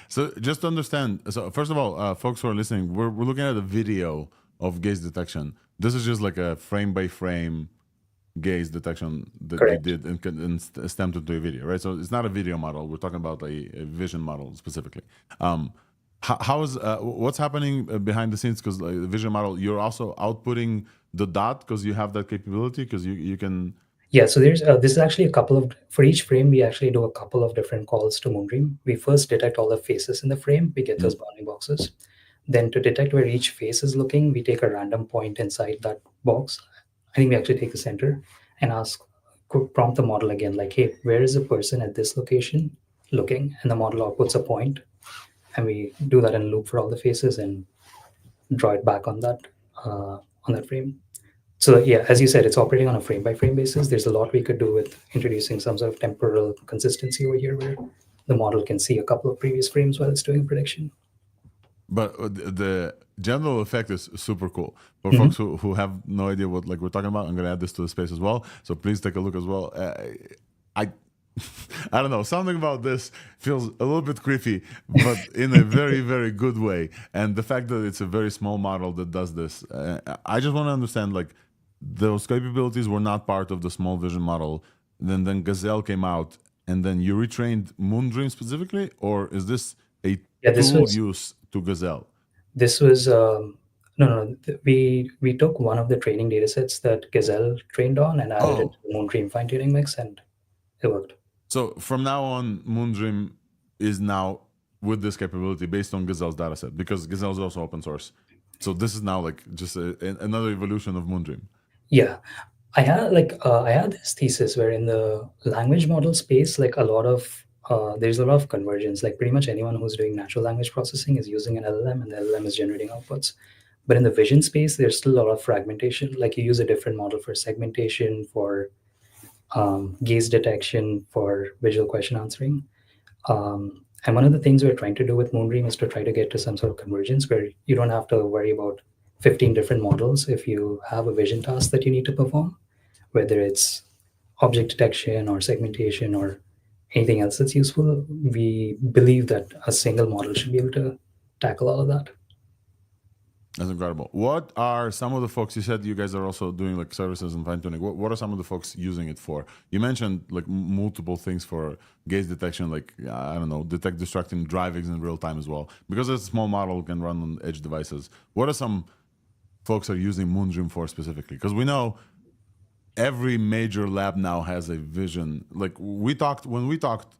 S1: So just to understand, so first of all, folks who are listening, we're looking at a video of gaze detection. This is just like a frame by frame gaze detection that
S6: Correct.
S1: you did and stamped into a video, right? So it's not a video model. We're talking about a vision model specifically. How is what's happening behind the scenes? Because the vision model, you're also outputting the dot because you have that capability because you can.
S6: Yeah, so there's this is actually a couple of, for each frame, we actually do a couple of different calls to Moondream. We first detect all the faces in the frame, we get those bounding boxes. Then to detect where each face is looking, we take a random point inside that box. I think we actually take the center and prompt the model again, like, hey, where is the person at this location looking? And the model outputs a point. And we do that in a loop for all the faces and draw it back on that frame. So yeah, as you said, it's operating on a frame by frame basis. There's a lot we could do with introducing some sort of temporal consistency over here where the model can see a couple of previous frames while it's doing prediction.
S1: But the general effect is super cool. For folks who have no idea what like we're talking about, I'm going to add this to the space as well. So please take a look as well. I don't know, something about this feels a little bit creepy, but in a very, very good way. And the fact that it's a very small model that does this, I just want to understand, like, those capabilities were not part of the small vision model. Then Gazelle came out, and then you retrained Moondream specifically, or is this a tool use to Gazelle?
S6: This was no. We took one of the training data sets that Gazelle trained on and added it to the Moondream fine tuning mix, and it worked.
S1: So from now on, Moondream is now with this capability based on Gazelle's dataset, because Gazelle is also open source. So this is now like just another evolution of Moondream.
S6: Yeah, I had this thesis where in the language model space, like there's a lot of convergence. Like pretty much anyone who's doing natural language processing is using an LLM, and the LLM is generating outputs. But in the vision space, there's still a lot of fragmentation. Like you use a different model for segmentation, for gaze detection, for visual question answering. And one of the things we're trying to do with Moondream is to try to get to some sort of convergence where you don't have to worry about 15 different models if you have a vision task that you need to perform, whether it's object detection or segmentation or anything else that's useful. We believe that a single model should be able to tackle all of that.
S1: That's incredible. What are some of the folks, you said you guys are also doing like services and fine tuning. What are some of the folks using it for? You mentioned like multiple things for gaze detection, like, I don't know, detect distracting drivings in real time as well. Because it's a small model, can run on edge devices. What are some folks are using Moondream for specifically? Because we know every major lab now has a vision. Like when we talked,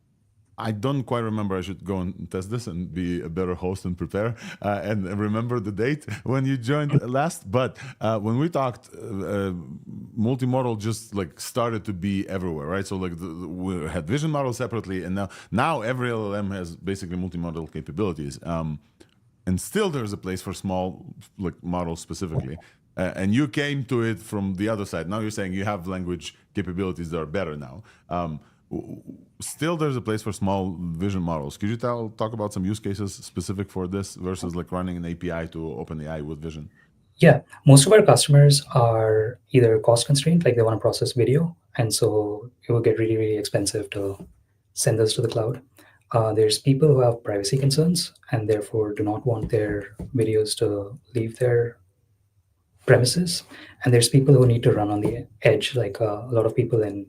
S1: I don't quite remember. I should go and test this and be a better host and prepare and remember the date when you joined last. But when we talked, multimodal just like started to be everywhere, right? So like we had vision models separately, and now every LLM has basically multimodal capabilities. And still there's a place for small like models specifically. And you came to it from the other side. Now you're saying you have language capabilities that are better now. Still there's a place for small vision models. Could you talk about some use cases specific for this versus like running an API to OpenAI with vision?
S6: Yeah, most of our customers are either cost constrained, like they want to process video, and so it will get really, really expensive to send this to the cloud. There's people who have privacy concerns and therefore do not want their videos to leave their premises. And there's people who need to run on the edge, like a lot of people in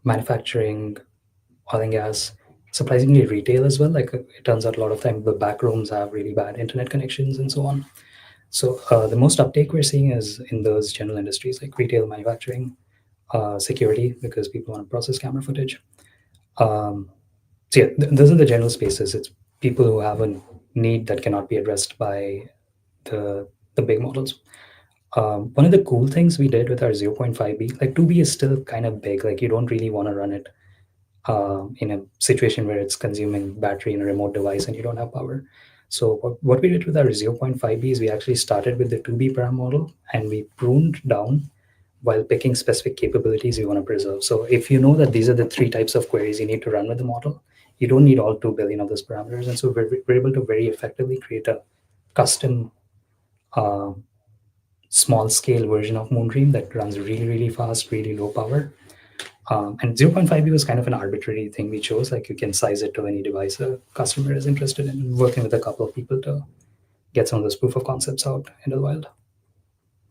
S6: manufacturing, oil and gas, surprisingly retail as well. Like it turns out a lot of time the back rooms have really bad internet connections and so on. So the most uptake we're seeing is in those general industries like retail, manufacturing, security, because people want to process camera footage. So yeah, those are the general spaces. It's people who have a need that cannot be addressed by the big models. One of the cool things we did with our 0.5B, like 2B is still kind of big. Like you don't really want to run it in a situation where it's consuming battery in a remote device and you don't have power. So what we did with our 0.5B is we actually started with the 2B param model and we pruned down while picking specific capabilities you want to preserve. So if you know that these are the 3 types of queries you need to run with the model, you don't need all 2 billion of those parameters. And so we're able to very effectively create a custom small scale version of Moondream that runs really, really fast, really low power. And 0.5B was kind of an arbitrary thing we chose. Like you can size it to any device a customer is interested in, working with a couple of people to get some of those proof of concepts out into the wild.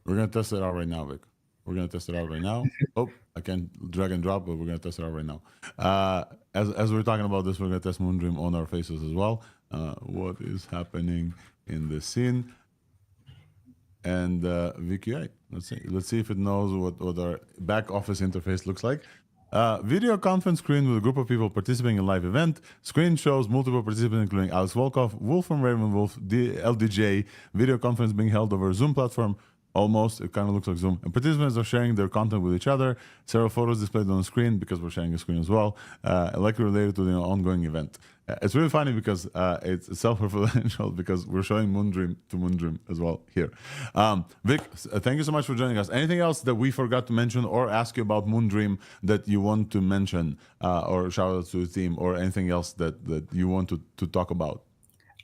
S1: We're going to test it out right now, Vic. We're going to test it out right now. Oh, I can't drag and drop, but we're going to test it out right now. As we're talking about this, we're going to test Moondream on our faces as well. What is happening in the scene? And VQA, let's see if it knows what our back office interface looks like. Video conference screen with a group of people participating in a live event. Screen shows multiple participants, including Alex Volkov, Wolf from Ravenwolf, LDJ. Video conference being held over a Zoom platform. Almost, it kind of looks like Zoom. And participants are sharing their content with each other. Several photos displayed on the screen because we're sharing a screen as well, likely related to the ongoing event. It's really funny because it's self-referential because we're showing Moondream to Moondream as well here. Vic, thank you so much for joining us. Anything else that we forgot to mention or ask you about Moondream that you want to mention or shout out to the team or anything else that you want to talk about?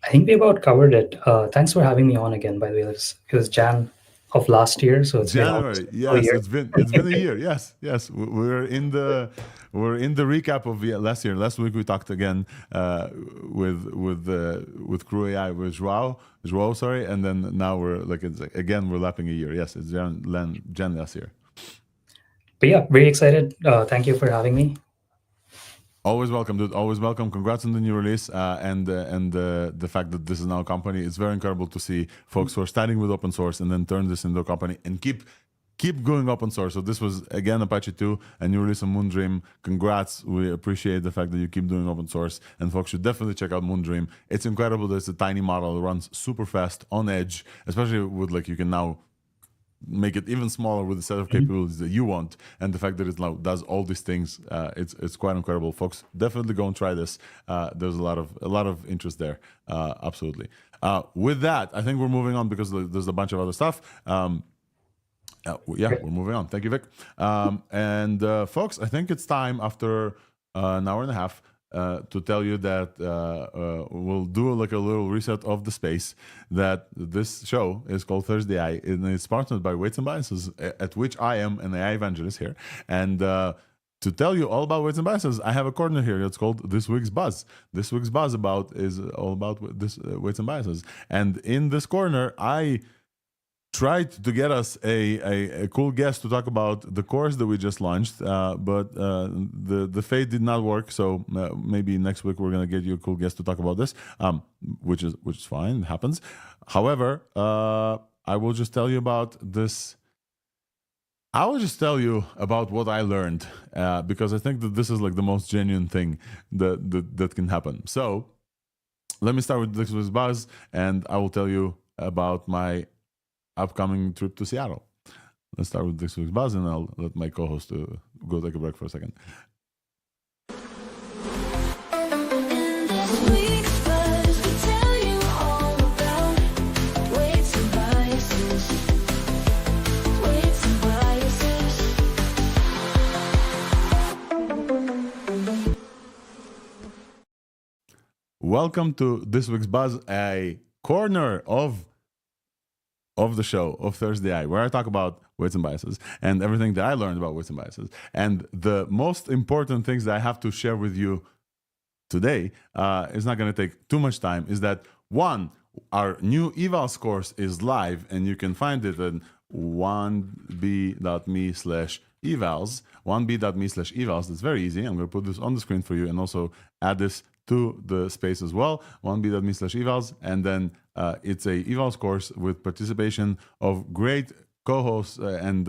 S6: I think we about covered it. Thanks for having me on again, by the way. It was Jan of last year, so it's
S1: January.
S6: been
S1: Yes, it's been a year. Yes. We're in the recap of last year. Last week we talked again with Crew AI with Joao, sorry, and then now we're we're lapping a year. Yes, it's Jan last year.
S6: But yeah, very excited. Thank you for having me.
S1: Always welcome, dude. Always welcome. Congrats on the new release and the fact that this is now a company. It's very incredible to see folks who are starting with open source and then turn this into a company and keep going open source. So this was again Apache 2, a new release on Moondream. Congrats. We appreciate the fact that you keep doing open source, and folks should definitely check out Moondream. It's incredible that it's a tiny model. It runs super fast on edge, especially with you can now make it even smaller with the set of capabilities that you want, and the fact that it now does all these things, it's quite incredible. Folks, definitely go and try this. There's a lot of interest there, absolutely. With that, I think we're moving on because there's a bunch of other stuff. We're moving on. Thank you, Vic. And folks, I think it's time after an hour and a half to tell you that we'll do a little reset of the space. That this show is called ThursdAI, and it's sponsored by Weights and Biases, at which I am an AI evangelist here. And to tell you all about Weights and Biases, I have a corner here that's called This Week's Buzz. This Week's Buzz is all about this Weights and Biases. And in this corner, I tried to get us a cool guest to talk about the course that we just launched, but the fate did not work. So maybe next week we're gonna get you a cool guest to talk about this, which is fine. It happens. However, I will just tell you about this. I will just tell you about what I learned because I think that this is the most genuine thing that can happen. So let me start with this week's buzz, and I will tell you about my upcoming trip to Seattle. Let's start with this week's buzz, and I'll let my co-host go take a break for a second. Welcome to this week's buzz, a corner of the show of ThursdAI, where I talk about weights and biases and everything that I learned about weights and biases. And the most important things that I have to share with you today is not going to take too much time. Is that one, our new evals course is live, and you can find it at 1b.me/evals. 1b.me/evals. That's very easy. I'm going to put this on the screen for you, and also add this to the space as well. 1b.me/evals, and then it's a evals course with participation of great co-hosts and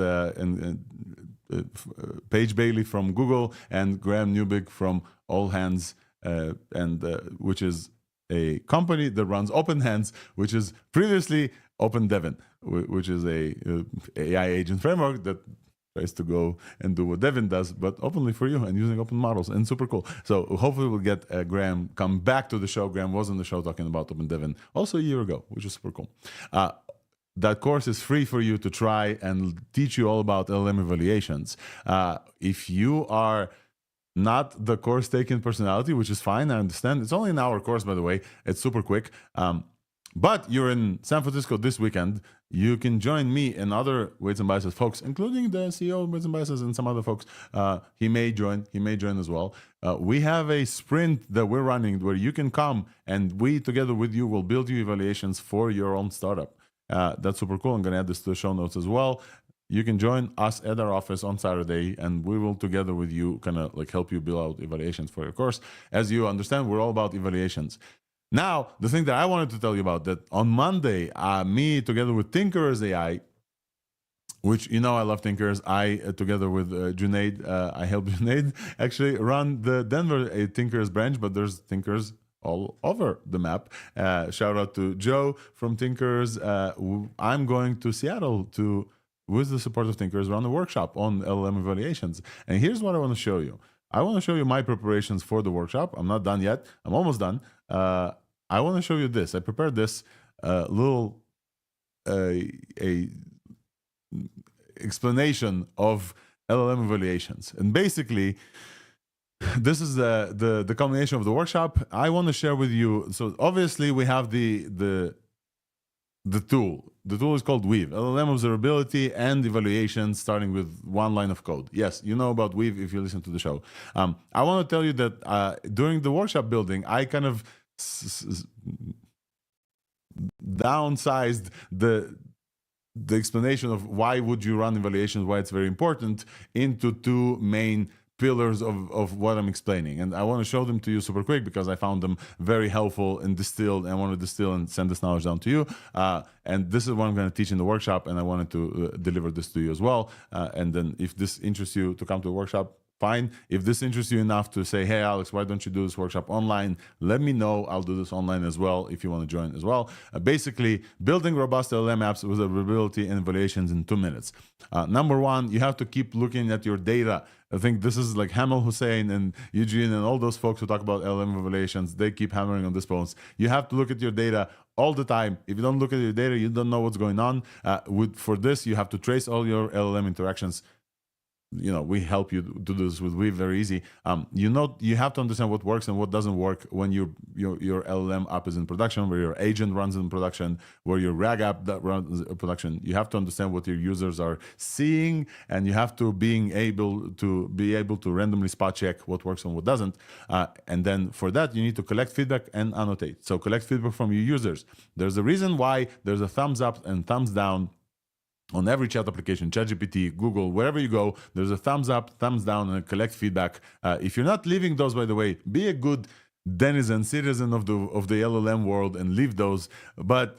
S1: Paige Bailey from Google and Graham Newbig from All Hands, which is a company that runs OpenHands, which is previously OpenDevin, which is a AI agent framework that tries to go and do what Devin does, but openly for you and using open models, and super cool. So hopefully we'll get Graham come back to the show. Graham was on the show talking about OpenDevin also a year ago, which is super cool. That course is free for you to try and teach you all about LLM evaluations. If you are not the course taking personality, which is fine, I understand. It's only an hour course, by the way. It's super quick. But you're in San Francisco this weekend, you can join me and other Weights and Biases folks, including the CEO of Weights and Biases and some other folks. He may join as well. We have a sprint that we're running where you can come and we together with you will build you evaluations for your own startup. That's super cool. I'm going to add this to the show notes as well. You can join us at our office on Saturday, and we will together with you kind of like help you build out evaluations for your course. As you understand, we're all about evaluations. Now, the thing that I wanted to tell you about, that on Monday, me together with ThursdAI, which, you know, I love Thinkers. I, together with Junaid, I help Junaid actually run the Denver Thinkers branch, but there's Thinkers all over the map. Shout out to Joe from Thinkers. I'm going to Seattle to, with the support of Thinkers, run a workshop on LLM evaluations. And here's what I want to show you. I want to show you my preparations for the workshop. I'm not done yet. I'm almost done. I want to show you this. I prepared this little explanation of LLM evaluations. And basically, this is the culmination of the workshop. I want to share with you. So obviously, we have the tool. The tool is called Weave, LLM observability and evaluation, starting with one line of code. Yes, you know about Weave if you listen to the show. I want to tell you that during the workshop building, I kind of downsized the explanation of why would you run evaluations, why it's very important, into two main pillars of what I'm explaining. And I want to show them to you super quick because I found them very helpful and distilled, and I want to distill and send this knowledge down to you. And this is what I'm going to teach in the workshop, and I wanted to deliver this to you as well. And then if this interests you to come to the workshop, fine. If this interests you enough to say, hey, Alex, why don't you do this workshop online? Let me know. I'll do this online as well if you want to join as well. Basically, building robust LLM apps with observability and evaluations in 2 minutes. Number one, you have to keep looking at your data. I think this is like Hamel Hussein and Eugene and all those folks who talk about LLM evaluations. They keep hammering on this post. You have to look at your data all the time. If you don't look at your data, you don't know what's going on. For this, you have to trace all your LLM interactions. You know, we help you do this with Weave, very easy. You have to understand what works and what doesn't work when your LLM app is in production, where your agent runs in production, where your RAG app that runs in production. You have to understand what your users are seeing, and you have to be able to randomly spot check what works and what doesn't. And then for that, you need to collect feedback and annotate. So collect feedback from your users. There's a reason why there's a thumbs up and thumbs down on every chat application, ChatGPT, Google, wherever you go, there's a thumbs up, thumbs down, and collect feedback. If you're not leaving those, by the way, be a good citizen of the LLM world and leave those. But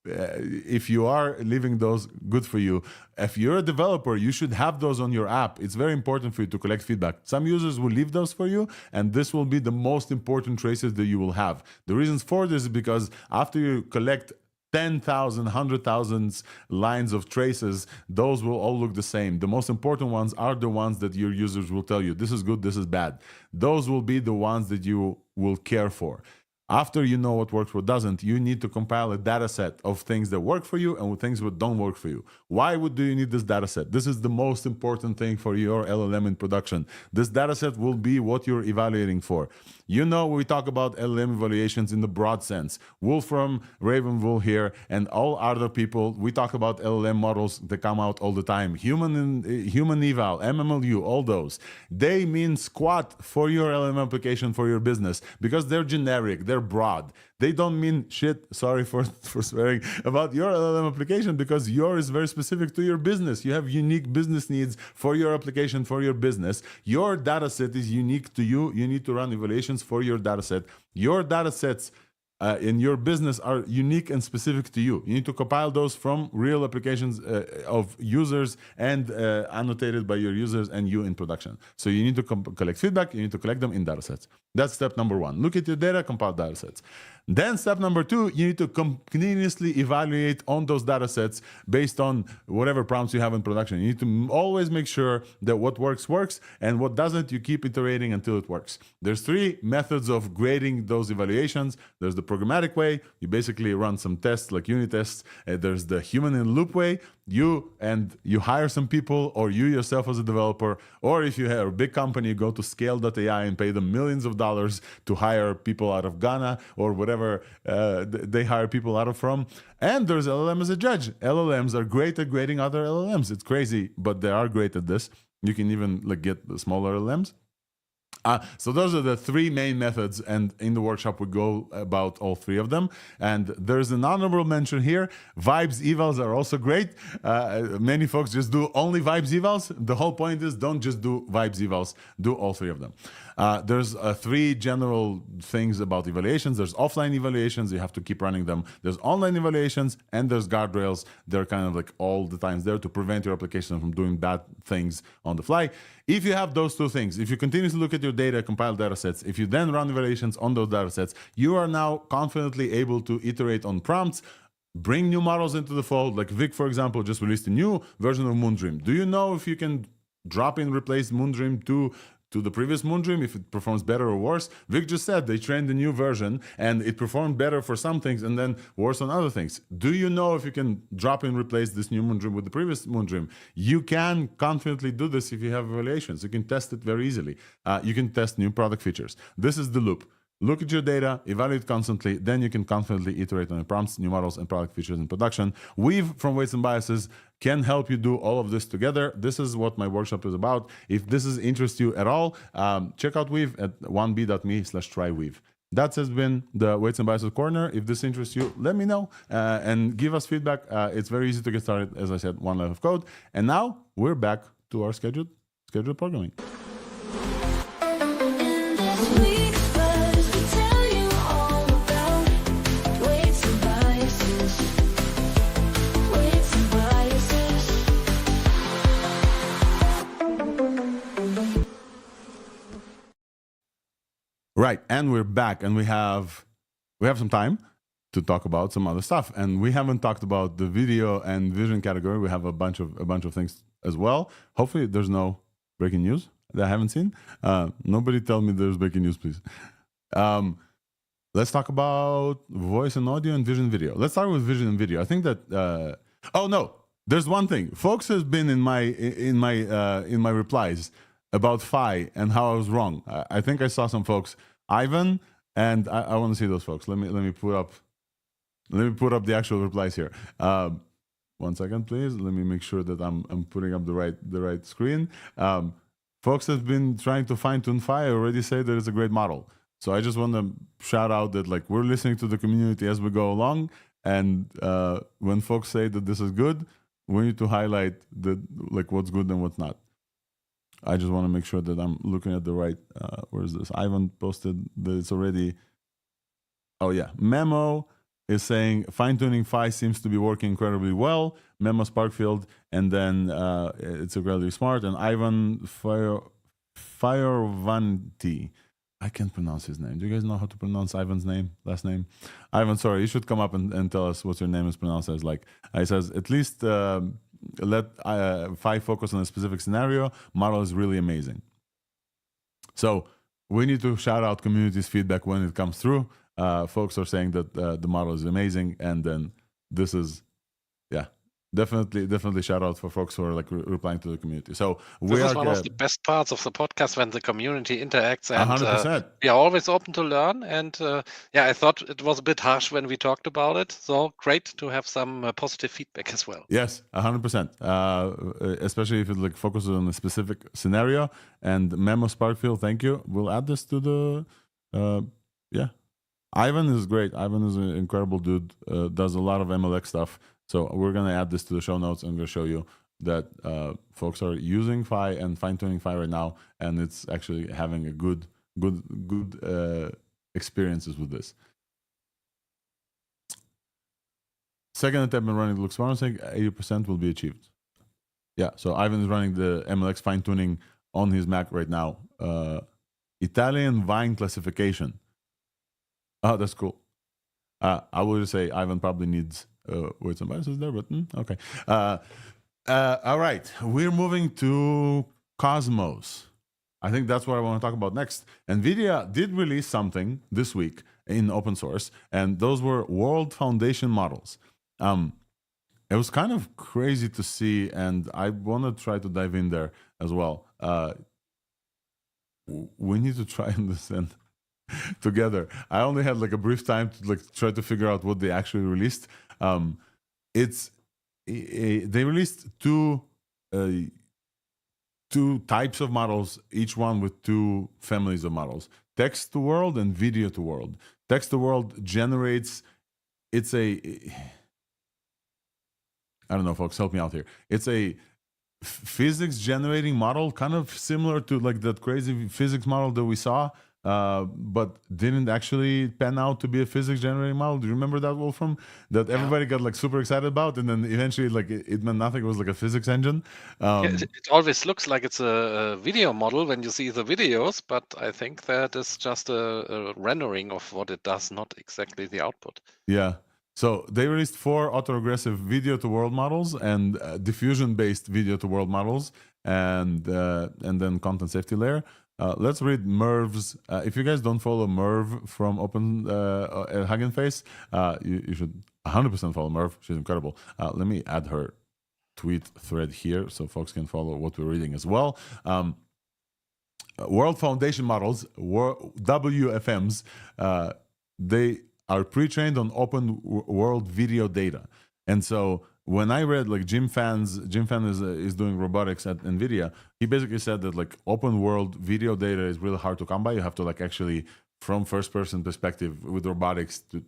S1: if you are leaving those, good for you. If you're a developer, you should have those on your app. It's very important for you to collect feedback. Some users will leave those for you, and this will be the most important traces that you will have. The reasons for this is because after you collect 10,000, 100,000 lines of traces, those will all look the same. The most important ones are the ones that your users will tell you, this is good, this is bad. Those will be the ones that you will care for. After you know what works, what doesn't, you need to compile a data set of things that work for you and things that don't work for you. Why do you need this data set? This is the most important thing for your LLM in production. This data set will be what you're evaluating for. You know, we talk about LLM evaluations in the broad sense. Wolfram, Ravenwool here, and all other people, we talk about LLM models that come out all the time. Human eval, MMLU, all those. They mean squat for your LLM application, for your business, because they're generic, they're broad. They don't mean shit, sorry for swearing, about your LLM application, because yours is very specific to your business. You have unique business needs for your application, for your business. Your data set is unique to you. You need to run evaluations for your data set. Your data sets in your business are unique and specific to you. You need to compile those from real applications of users and annotated by your users and you in production. So you need to collect feedback. You need to collect them in datasets. That's step number one. Look at your data, compile datasets. Then step number two, you need to continuously evaluate on those datasets based on whatever prompts you have in production. You need to always make sure that what works, and what doesn't, you keep iterating until it works. There's three methods of grading those evaluations. There's the programmatic way. You basically run some tests like unit tests. There's the human in loop way. You hire some people, or you yourself as a developer, or if you have a big company, you go to scale.ai and pay them millions of dollars to hire people out of Ghana or whatever they hire people out of from. And there's LLM as a judge. LLMs are great at grading other LLMs. It's crazy, but they are great at this. You can even get the smaller LLMs. So those are the three main methods, and in the workshop we go about all three of them. And there's an honorable mention here. Vibes evals are also great. Many folks just do only vibes evals. The whole point is don't just do vibes evals, do all three of them. There's three general things about evaluations. There's offline evaluations, you have to keep running them. There's online evaluations, and there's guardrails. They're kind of like all the times there to prevent your application from doing bad things on the fly. If you have those two things, if you continuously look at your data, compile data sets, if you then run evaluations on those data sets, you are now confidently able to iterate on prompts, bring new models into the fold. Like Vic, for example, just released a new version of Moondream. Do you know if you can drop in, replace Moondream to the previous Moondream, if it performs better or worse? Vic just said they trained a new version and it performed better for some things and then worse on other things. Do you know if you can drop in, replace this new Moondream with the previous Moondream? You can confidently do this if you have evaluations. You can test it very easily. You can test new product features. This is the loop. Look at your data, evaluate constantly, then you can confidently iterate on your prompts, new models, and product features in production. Weave from Weights and Biases can help you do all of this together. This is what my workshop is about. If this is interests you at all, check out Weave at 1b.me/tryweave. That has been the Weights and Biases Corner. If this interests you, let me know and give us feedback. It's very easy to get started. As I said, one line of code. And now we're back to our scheduled programming. Right, and we're back, and we have some time to talk about some other stuff, and we haven't talked about the video and vision category. We have a bunch of things as well. Hopefully, there's no breaking news that I haven't seen. Nobody tell me there's breaking news, please. Let's talk about voice and audio and vision video. Let's start with vision and video. I think that oh no, there's one thing. Folks has been in my replies about Phi and how I was wrong. I think I saw some folks, Ivan, and I want to see those folks. Let me put up the actual replies here. 1 second, please. Let me make sure that I'm putting up the right screen. Folks have been trying to fine-tune Phi. I already say that it's a great model. So I just want to shout out that like we're listening to the community as we go along, and when folks say that this is good, we need to highlight what's good and what's not. I just want to make sure that I'm looking at the right, where is this? Ivan posted that it's already, oh yeah. Memo is saying fine-tuning Phi seems to be working incredibly well. Memo Sparkfield, and then it's incredibly smart. And Ivan Fioravanti, I can't pronounce his name. Do you guys know how to pronounce Ivan's last name? Ivan, sorry, you should come up and tell us what your name is pronounced as. Like, he says, at least let Phi focus on a specific scenario. Model is really amazing. So we need to shout out community's feedback when it comes through. Folks are saying that the model is amazing, and then this is, yeah, definitely shout out for folks who are like replying to the community. So
S2: this is one of the best parts of the podcast, when the community interacts, and
S1: 100%.
S2: we are always open to learn. And yeah, I thought it was a bit harsh when we talked about it. So great to have some positive feedback as well.
S1: Yes, 100%. Especially if it like focuses on a specific scenario. And Memo Sparkfield, thank you. We'll add this to the yeah. Ivan is great. Ivan is an incredible dude. Does a lot of MLX stuff. So we're going to add this to the show notes. I'm going to show you that folks are using Phi and fine-tuning Phi right now, and it's actually having a good experiences with this. second attempt in running the Look Smart saying 80% will be achieved. Yeah, so Ivan is running the MLX fine tuning on his Mac right now. Italian vine classification. Oh, that's cool. I would just say Ivan probably needs weights and biases there, but okay. All right, we're moving to Cosmos. I think that's what I want to talk about next. NVIDIA did release something this week in open source, and those were World Foundation models. It was kind of crazy to see, and I want to try to dive in there as well. We need to try and understand together. I only had like a brief time to like try to figure out what they actually released. They released two types of models, each one with two families of models: text to world and video to world. Text to world generates. It's a. I don't know, folks. Help me out here. It's a physics generating model, kind of similar to like that crazy physics model that we saw, but didn't actually pan out to be a physics generating model. Do you remember that, Wolfram? That everybody got like super excited about, and then eventually like it meant nothing. It was like a physics engine.
S2: It always looks like it's a video model when you see the videos, but I think that is just a rendering of what it does, not exactly the output.
S1: Yeah. So they released 4 autoregressive video to world models and diffusion-based video to world models, and then content safety layer. Let's read Merv's. If you guys don't follow Merv from Open Hugging Face, you should 100% follow Merv. She's incredible. Let me add her tweet thread here so folks can follow what we're reading as well. World Foundation models, WFMs, they are pre-trained on open world video data. And so when I read like Jim Fan is doing robotics at NVIDIA, he basically said that like open world video data is really hard to come by. You have to like actually from first person perspective with robotics to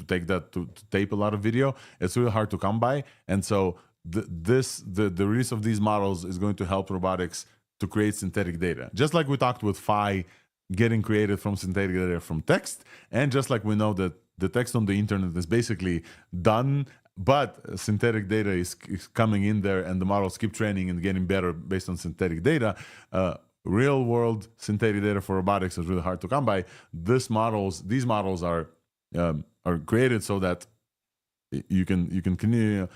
S1: take that to tape a lot of video. It's really hard to come by. And so the release of these models is going to help robotics to create synthetic data. Just like we talked with Phi getting created from synthetic data from text, and just like we know that the text on the internet is basically done, but synthetic data is coming in there, and the models keep training and getting better based on synthetic data. Real world synthetic data for robotics is really hard to come by. These models are created so that you can continue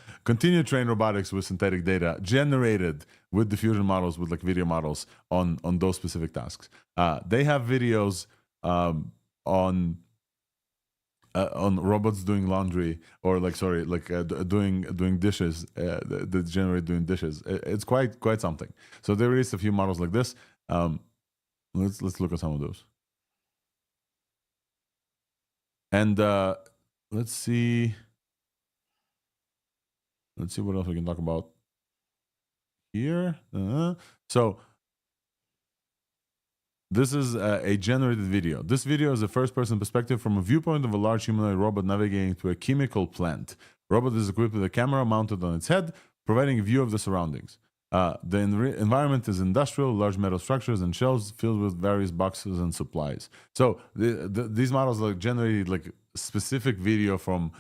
S1: to train robotics with synthetic data generated with diffusion models, with like video models on those specific tasks. They have videos on robots doing laundry, or like doing dishes. That generate doing dishes. It's quite something. So they released a few models like this. Let's look at some of those. And let's see what else we can talk about here. So this is a generated video. This video is a first-person perspective from a viewpoint of a large humanoid robot navigating to a chemical plant. Robot is equipped with a camera mounted on its head, providing a view of the surroundings. The environment is industrial, large metal structures and shelves filled with various boxes and supplies. So these models like generated like specific video from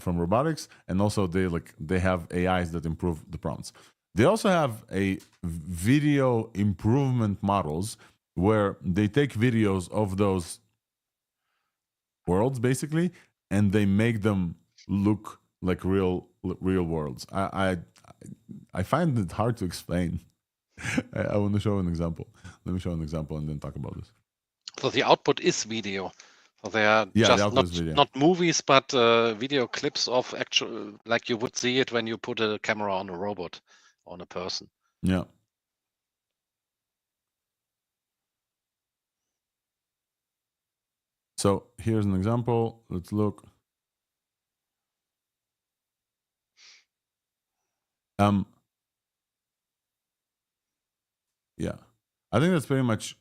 S1: robotics, and also they have AIs that improve the prompts. They also have a video improvement models where they take videos of those worlds basically, and they make them look like real worlds. I find it hard to explain. I want to show an example. Let me show an example and then talk about this.
S2: So the output is video. So they are just not movies, but video clips of actual, like you would see it when you put a camera on a robot, on a person.
S1: Yeah. So here's an example. Let's look. Yeah, I think that's pretty much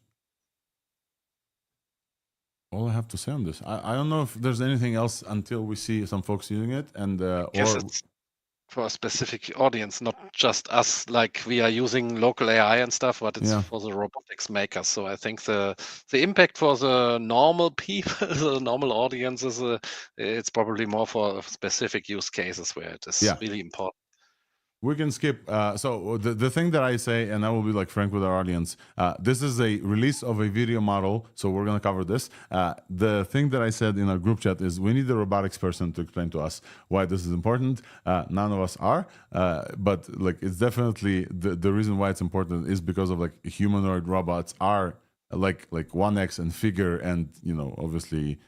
S1: all I have to say on this. I don't know if there's anything else until we see some folks using it, and
S2: Yes, it's for a specific audience, not just us. Like we are using local AI and stuff, but it's for the robotics makers. So I think the impact for the normal people, the normal audiences, it's probably more for specific use cases where it is really important.
S1: We can skip. So the thing that I say, and I will be like frank with our audience, this is a release of a video model, so we're going to cover this. The thing that I said in our group chat is we need a robotics person to explain to us why this is important. None of us are, but like it's definitely the reason why it's important is because of like humanoid robots are like 1X and Figure and obviously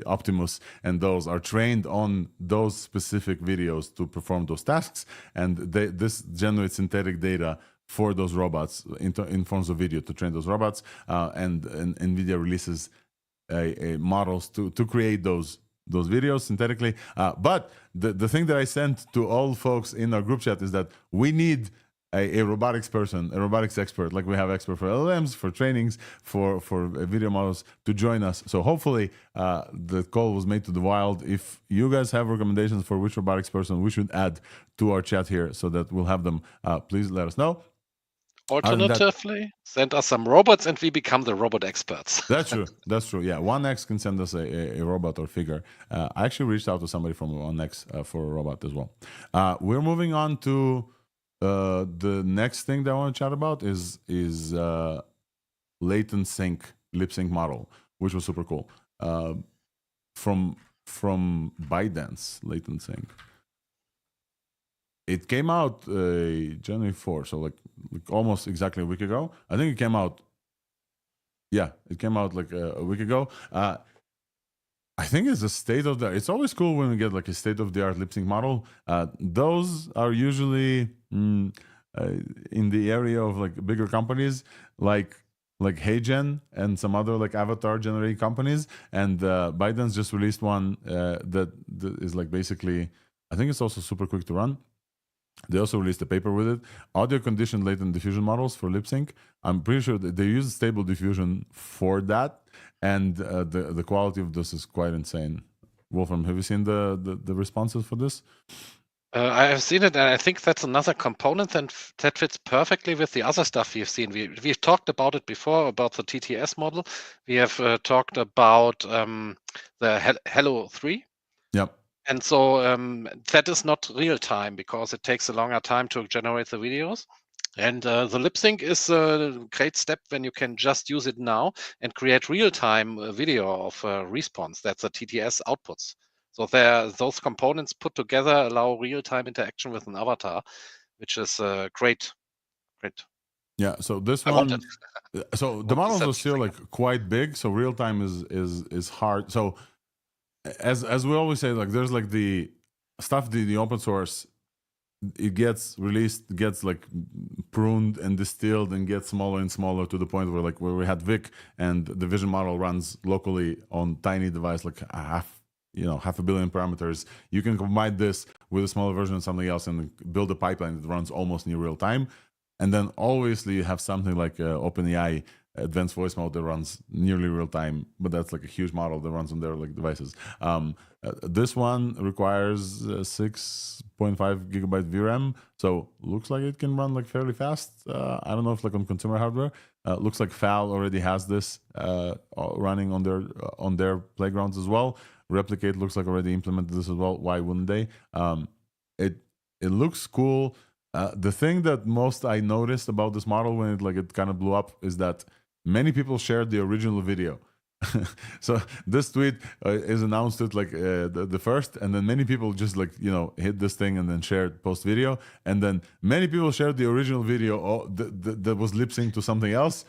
S1: Optimus, and those are trained on those specific videos to perform those tasks, and this generates synthetic data for those robots in forms of video to train those robots, and NVIDIA releases models to create those videos synthetically. But the thing that I sent to all folks in our group chat is that we need a robotics person, a robotics expert, like we have expert for LLMs, for trainings, for video models to join us. So hopefully the call was made to the wild. If you guys have recommendations for which robotics person we should add to our chat here so that we'll have them, please let us know.
S2: Alternatively, send us some robots and we become the robot experts.
S1: That's true. That's true. Yeah, 1X can send us a robot or Figure. I actually reached out to somebody from 1X for a robot as well. We're moving on to the next thing that I want to chat about is latent sync lip sync model, which was super cool. From ByteDance, latent sync. It came out January 4, so like almost exactly a week ago. I think it came out. Yeah, it came out like a week ago. I think it's a state of the. It's always cool when we get like a state of the art lip sync model. Those are usually in the area of like bigger companies like HeyGen and some other like avatar generating companies. And ByteDance just released one that is like basically. I think it's also super quick to run. They also released a paper with it. Audio conditioned latent diffusion models for lip sync. I'm pretty sure that they use stable diffusion for that. And the quality of this is quite insane. Wolfram, have you seen the responses for this?
S2: I have seen it, and I think that's another component that fits perfectly with the other stuff we've seen. We've talked about it before, about the TTS model. We have talked about the Hello 3.
S1: Yep.
S2: And so that is not real time because it takes a longer time to generate the videos. And the lip sync is a great step when you can just use it now and create real-time video of response. That's the TTS outputs. So those components put together allow real-time interaction with an avatar, which is great.
S1: Yeah. So this one. So the models are still like quite big. So real time is hard. So as we always say, like there's like the stuff the open source. It gets released, gets like pruned and distilled and gets smaller and smaller to the point where we had Vic and the vision model runs locally on tiny device, like half a billion parameters. You can combine this with a smaller version of something else and build a pipeline that runs almost near real time. And then obviously you have something like OpenAI advanced voice model that runs nearly real time, but that's like a huge model that runs on their like devices. This one requires 6.5 gigabyte VRAM, so looks like it can run like fairly fast. I don't know if like on consumer hardware. Looks like FAL already has this running on their playgrounds as well. Replicate looks like already implemented this as well. Why wouldn't they? It looks cool. The thing that most I noticed about this model when it kind of blew up is that many people shared the original video. So this tweet is announced it like the first, and then many people just like hit this thing and then shared post video, and then many people shared the original video that was lip synced to something else,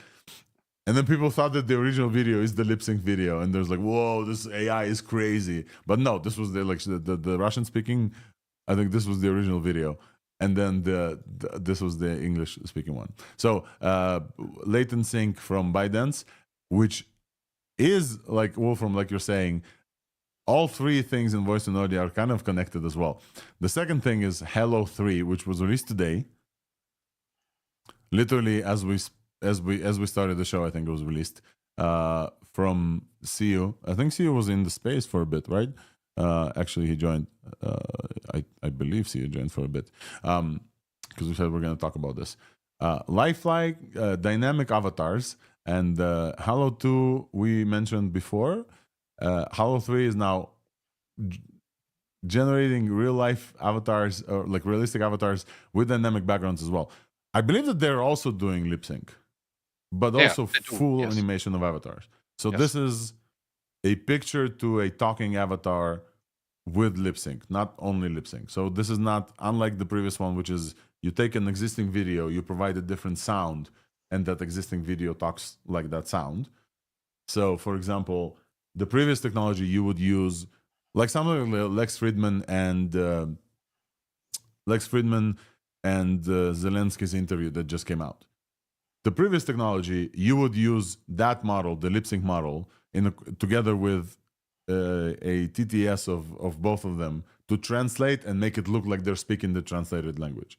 S1: and then people thought that the original video is the lip sync video, and there's like, whoa, this AI is crazy. But no, this was the Russian speaking. I think this was the original video. And then this was the English speaking one. So latent sync from ByteDance, which is like Wolfram, like you're saying, all three things in voice and audio are kind of connected as well. The second thing is Hello 3, which was released today. Literally as we started the show, I think it was released from CU. I think CU was in the space for a bit, right? Actually, he joined. I believe he joined for a bit because we said we're going to talk about this. Lifelike dynamic avatars and Halo 2 we mentioned before. Halo 3 is now generating real life avatars or like realistic avatars with dynamic backgrounds as well. I believe that they're also doing lip sync, but also full animation of avatars. So this is a picture to a talking avatar with lip sync, not only lip sync. So this is not unlike the previous one, which is you take an existing video, you provide a different sound, and that existing video talks like that sound. So, for example, the previous technology you would use, like something like Lex Friedman and Zelensky's interview that just came out. The previous technology, you would use that model, the lip sync model, together with a TTS of both of them to translate and make it look like they're speaking the translated language.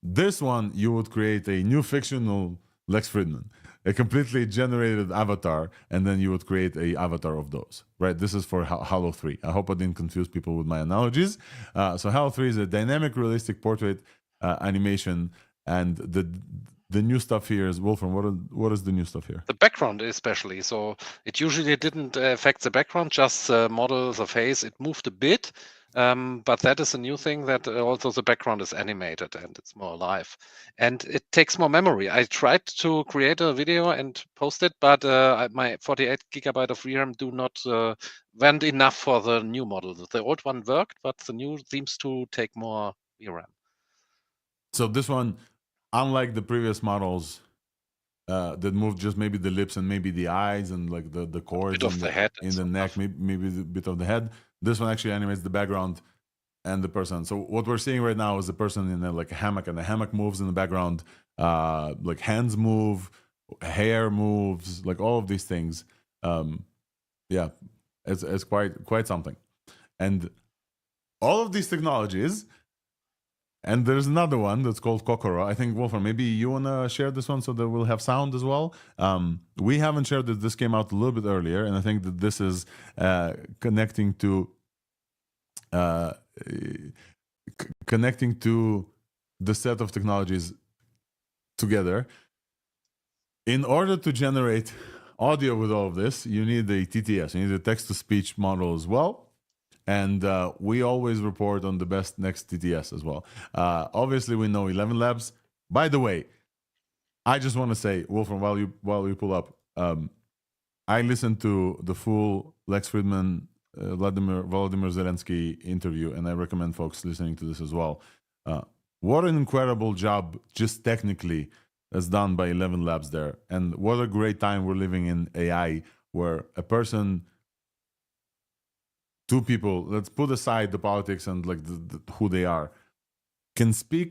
S1: This one, you would create a new fictional Lex Friedman, a completely generated avatar, and then you would create a avatar of those, right? This is for Halo 3. I hope I didn't confuse people with my analogies. So Halo 3 is a dynamic, realistic portrait animation, and the new stuff here is, Wolfram, what is the new stuff here?
S2: The background especially. So it usually didn't affect the background, just model the face. It moved a bit, but that is a new thing that also the background is animated and it's more alive. And it takes more memory. I tried to create a video and post it, but my 48 gigabyte of VRAM do not went enough for the new model. The old one worked, but the new seems to take more VRAM.
S1: So this one, unlike the previous models that moved just maybe the lips and maybe the eyes and like the cords
S2: in the head
S1: in the neck, maybe a bit of the head, this one actually animates the background and the person. So what we're seeing right now is the person in like a hammock, and the hammock moves in the background, like hands move, hair moves, like all of these things. Yeah, it's quite something. And all of these technologies. And there's another one that's called Kokoro. I think, Wolfram, maybe you want to share this one so that we'll have sound as well. We haven't shared that this came out a little bit earlier, and I think that this is connecting to the set of technologies together. In order to generate audio with all of this, you need a TTS. You need a text-to-speech model as well. And we always report on the best next TTS as well. Obviously, we know 11 Labs. By the way, I just want to say, Wolfram, while you pull up, I listened to the full Lex Friedman, Volodymyr Zelensky interview, and I recommend folks listening to this as well. What an incredible job, just technically, is done by 11 Labs there. And what a great time we're living in AI, where a person... two people, let's put aside the politics and like who they are, can speak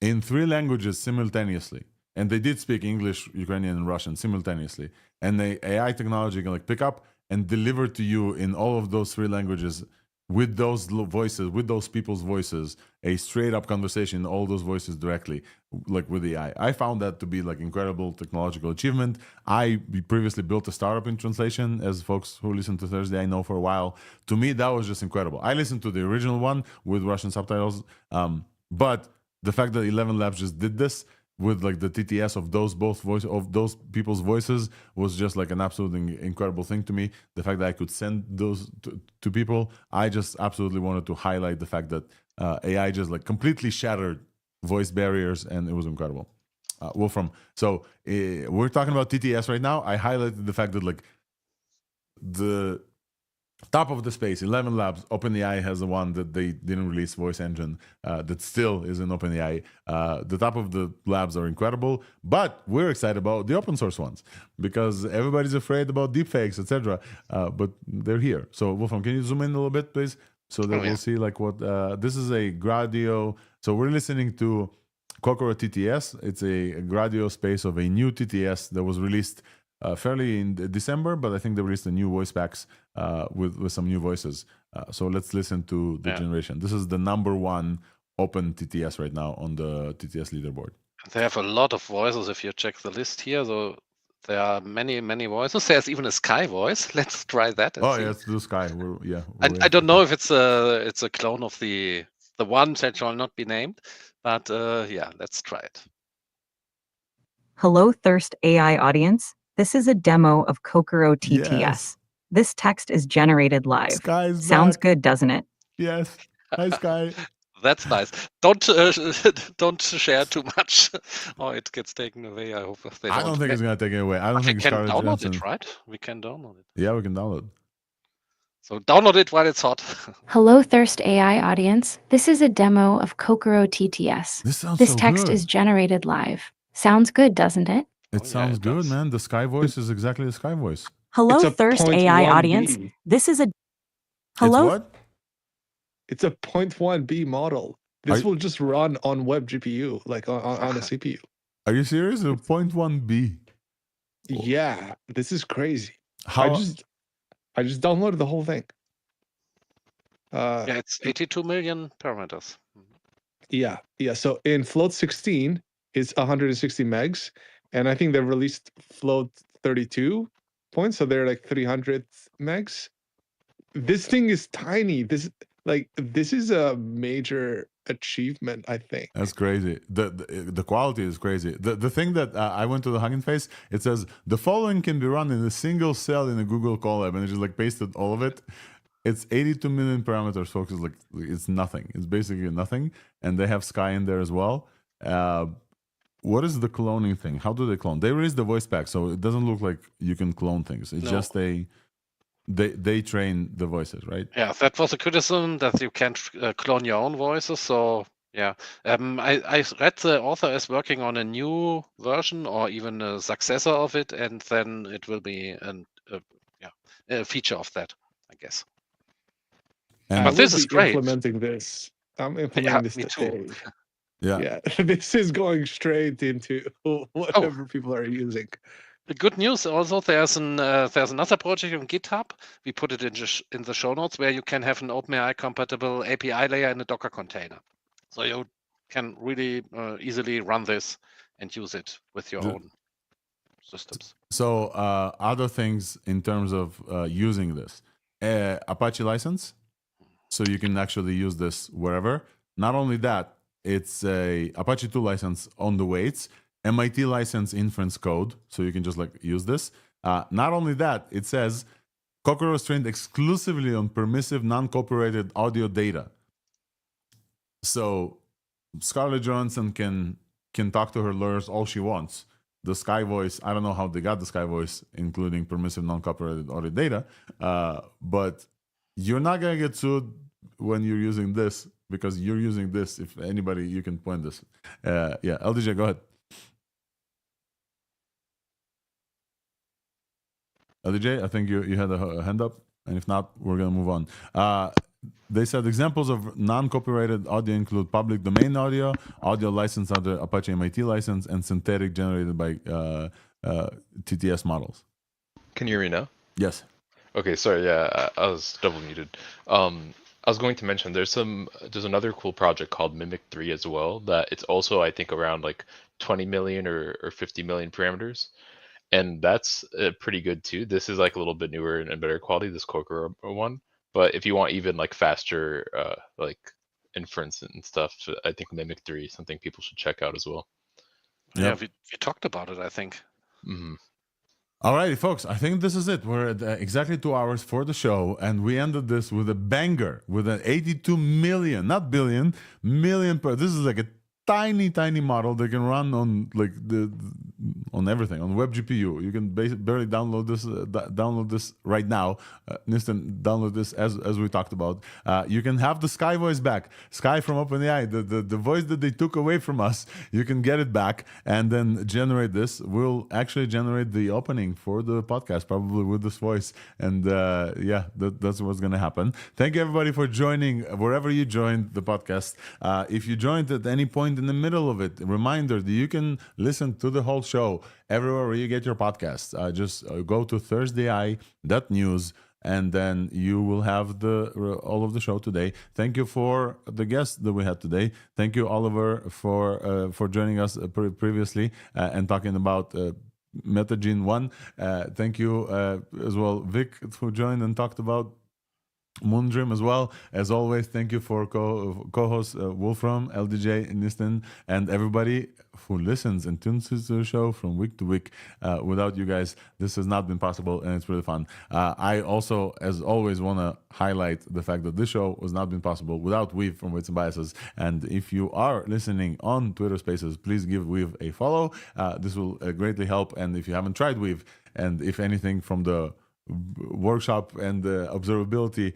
S1: in 3 languages simultaneously. And they did speak English, Ukrainian, and Russian simultaneously. And the AI technology can like pick up and deliver to you in all of those 3 languages with those voices, with those people's voices, a straight up conversation, all those voices directly, like with the AI. I found that to be like incredible technological achievement. I previously built a startup in translation, as folks who listen to ThursdAI know for a while. To me, that was just incredible. I listened to the original one with Russian subtitles, but the fact that 11 Labs just did this with like the TTS of those people's voices was just like an absolutely incredible thing to me. The fact that I could send those to people, I just absolutely wanted to highlight the fact that AI just like completely shattered voice barriers, and it was incredible. Wolfram, so we're talking about TTS right now. I highlighted the fact that like the top of the space, 11 Labs, OpenAI has the one that they didn't release, voice engine, that still is in OpenAI. The top of the labs are incredible, but we're excited about the open source ones because everybody's afraid about deepfakes, etc. But they're here. So Wolfram, can you zoom in a little bit, please? So that we'll see like what, this is a Gradio. So we're listening to Kokoro TTS. It's a Gradio space of a new TTS that was released fairly in December, but I think they released a new voice packs with some new voices. So let's listen to the generation. This is the #1 open TTS right now on the TTS leaderboard.
S2: They have a lot of voices if you check the list here. So there are many voices. There's even a Sky voice. Let's try that. And
S1: Oh
S2: see.
S1: yeah, it's the Sky.
S2: I don't know if it's a clone of the one that shall not be named, but yeah, let's try it.
S7: Hello, ThursdAI audience. This is a demo of Kokoro TTS.
S1: Yes.
S7: This text is generated live.
S1: Sky's
S7: Sounds
S1: back.
S7: good, doesn't it?
S1: Yes. Hi, Sky.
S2: That's nice. Don't share too much, or it gets taken away. I hope they don't.
S1: I don't think it's gonna take it away. I don't
S2: we
S1: think
S2: can
S1: Scarlett
S2: download
S1: Johansson.
S2: it, right? We can download it.
S1: Yeah, we can download.
S2: So download it while it's hot.
S8: Hello, ThursdAI audience. This is a demo of Kokoro TTS.
S1: This sounds
S8: This
S1: so
S8: text
S1: good.
S8: is generated live. Sounds good, doesn't it?
S1: It
S2: Oh, yeah,
S1: sounds
S2: it
S1: good,
S2: does.
S1: man. The Sky voice is exactly the Sky voice.
S7: Hello,
S5: It's a
S7: ThursdAI
S5: 0.1B.
S7: audience. This is a
S1: It's
S7: hello.
S1: what?
S5: It's a 0.1B model. This
S1: Are-
S5: will just run on web GPU, like on a CPU.
S1: Are you serious? A 0.1B.
S5: Yeah, this is crazy.
S1: How?
S5: I just downloaded the whole thing.
S2: Yeah, it's 82 million parameters.
S5: Yeah. So in float 16, it's 160 megs, and I think they released float 32 points, so they're like 300 megs. This thing is tiny. This is a major achievement, I think.
S1: That's crazy. The quality is crazy. The thing that I went to the Hugging Face, it says the following can be run in a single cell in a Google Colab, and it just like pasted all of it. It's 82 million parameters, folks. It's like it's nothing. It's basically nothing, and they have Sky in there as well. What is the cloning thing? How do they clone? They raised the voice pack, so it doesn't look like you can clone things. It's
S2: No.
S1: just they train the voices, right?
S2: Yeah, that was a criticism that you can't clone your own voices. So yeah, I read the author is working on a new version or even a successor of it, and then it will be a feature of that, I guess.
S1: And
S2: But this is great.
S5: Implementing this. I'm implementing this
S2: me
S5: today.
S2: too.
S1: yeah.
S5: This is going straight into whatever people are using.
S2: The good news also, there's another project on GitHub. We put it in the show notes where you can have an OpenAI compatible API layer in a Docker container. So you can really easily run this and use it with your own systems.
S1: So other things in terms of using this, Apache license, so you can actually use this wherever. Not only that, it's a Apache 2 license on the weights, MIT license inference code, so you can just like use this. Not only that, it says Kokoro is trained exclusively on permissive, non-copyrighted audio data. So Scarlett Johansson can talk to her lawyers all she wants. The Sky voice, I don't know how they got the Sky voice, including permissive, non-copyrighted audio data, but you're not gonna get sued when you're using this because you're using this. If anybody, you can point this. Yeah, LDJ, go ahead. LDJ, I think you had a hand up, and if not, we're gonna move on. They said examples of non-copyrighted audio include public domain audio, audio licensed under Apache MIT license, and synthetic generated by TTS models.
S4: Can you hear me now?
S1: Yes.
S4: Okay, sorry. Yeah, I was double muted. I was going to mention there's another cool project called Mimic 3 as well that it's also I think around like 20 million or 50 million parameters, and that's pretty good too. This is like a little bit newer and better quality, this Kokoro one. But if you want even like faster like inference and stuff, I think Mimic 3 is something people should check out as well.
S2: Yeah,
S1: Yep.
S2: we talked about it, I think.
S4: Mm-hmm.
S1: All righty, folks. I think this is it. We're at exactly 2 hours for the show, and we ended this with a banger, with an 82 million, not billion, million per. This is like a tiny model that can run on like on everything on web GPU. You can barely download this right now. Instant download this as we talked about. You can have the Sky voice back, Sky from OpenAI, the voice that they took away from us. You can get it back and then generate this. We'll actually generate the opening for the podcast probably with this voice, and yeah, that's what's gonna happen. Thank you everybody for joining wherever you joined the podcast. If you joined at any point in the middle of it, reminder that you can listen to the whole show everywhere where you get your podcasts. Just go to ThursdAI.news, and then you will have all of the show today. Thank you for the guests that we had today. Thank you, Oliver, for joining us previously and talking about MetaGene1. Thank you as well, Vic, who joined and talked about Moondream as well. As always, thank you for co-host Wolfram, LDJ, Nistan, and everybody who listens and tunes to the show from week to week. Without you guys, this has not been possible, and it's really fun. I also, as always, want to highlight the fact that this show was not been possible without Weave from Weights and Biases. And if you are listening on Twitter Spaces, please give Weave a follow. This will greatly help. And if you haven't tried Weave, and if anything from the workshop and observability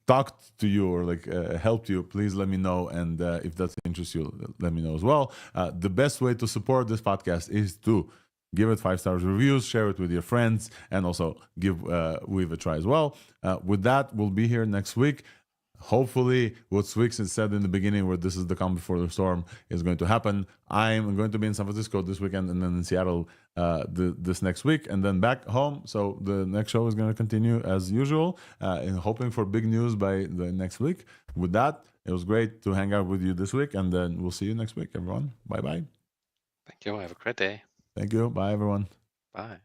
S1: talked to you or like helped you, please let me know. And if that's interests you, let me know as well. The best way to support this podcast is to give it 5-star reviews, share it with your friends, and also give Weave a try as well. With that, we'll be here next week. Hopefully, what Swix said in the beginning, where this is the calm before the storm, is going to happen. I'm going to be in San Francisco this weekend, and then in Seattle this next week, and then back home. So the next show is going to continue as usual, and hoping for big news by the next week. With that, it was great to hang out with you this week, and then we'll see you next week, everyone. Bye-bye.
S2: Thank you. Have a great day.
S1: Thank you. Bye, everyone.
S2: Bye.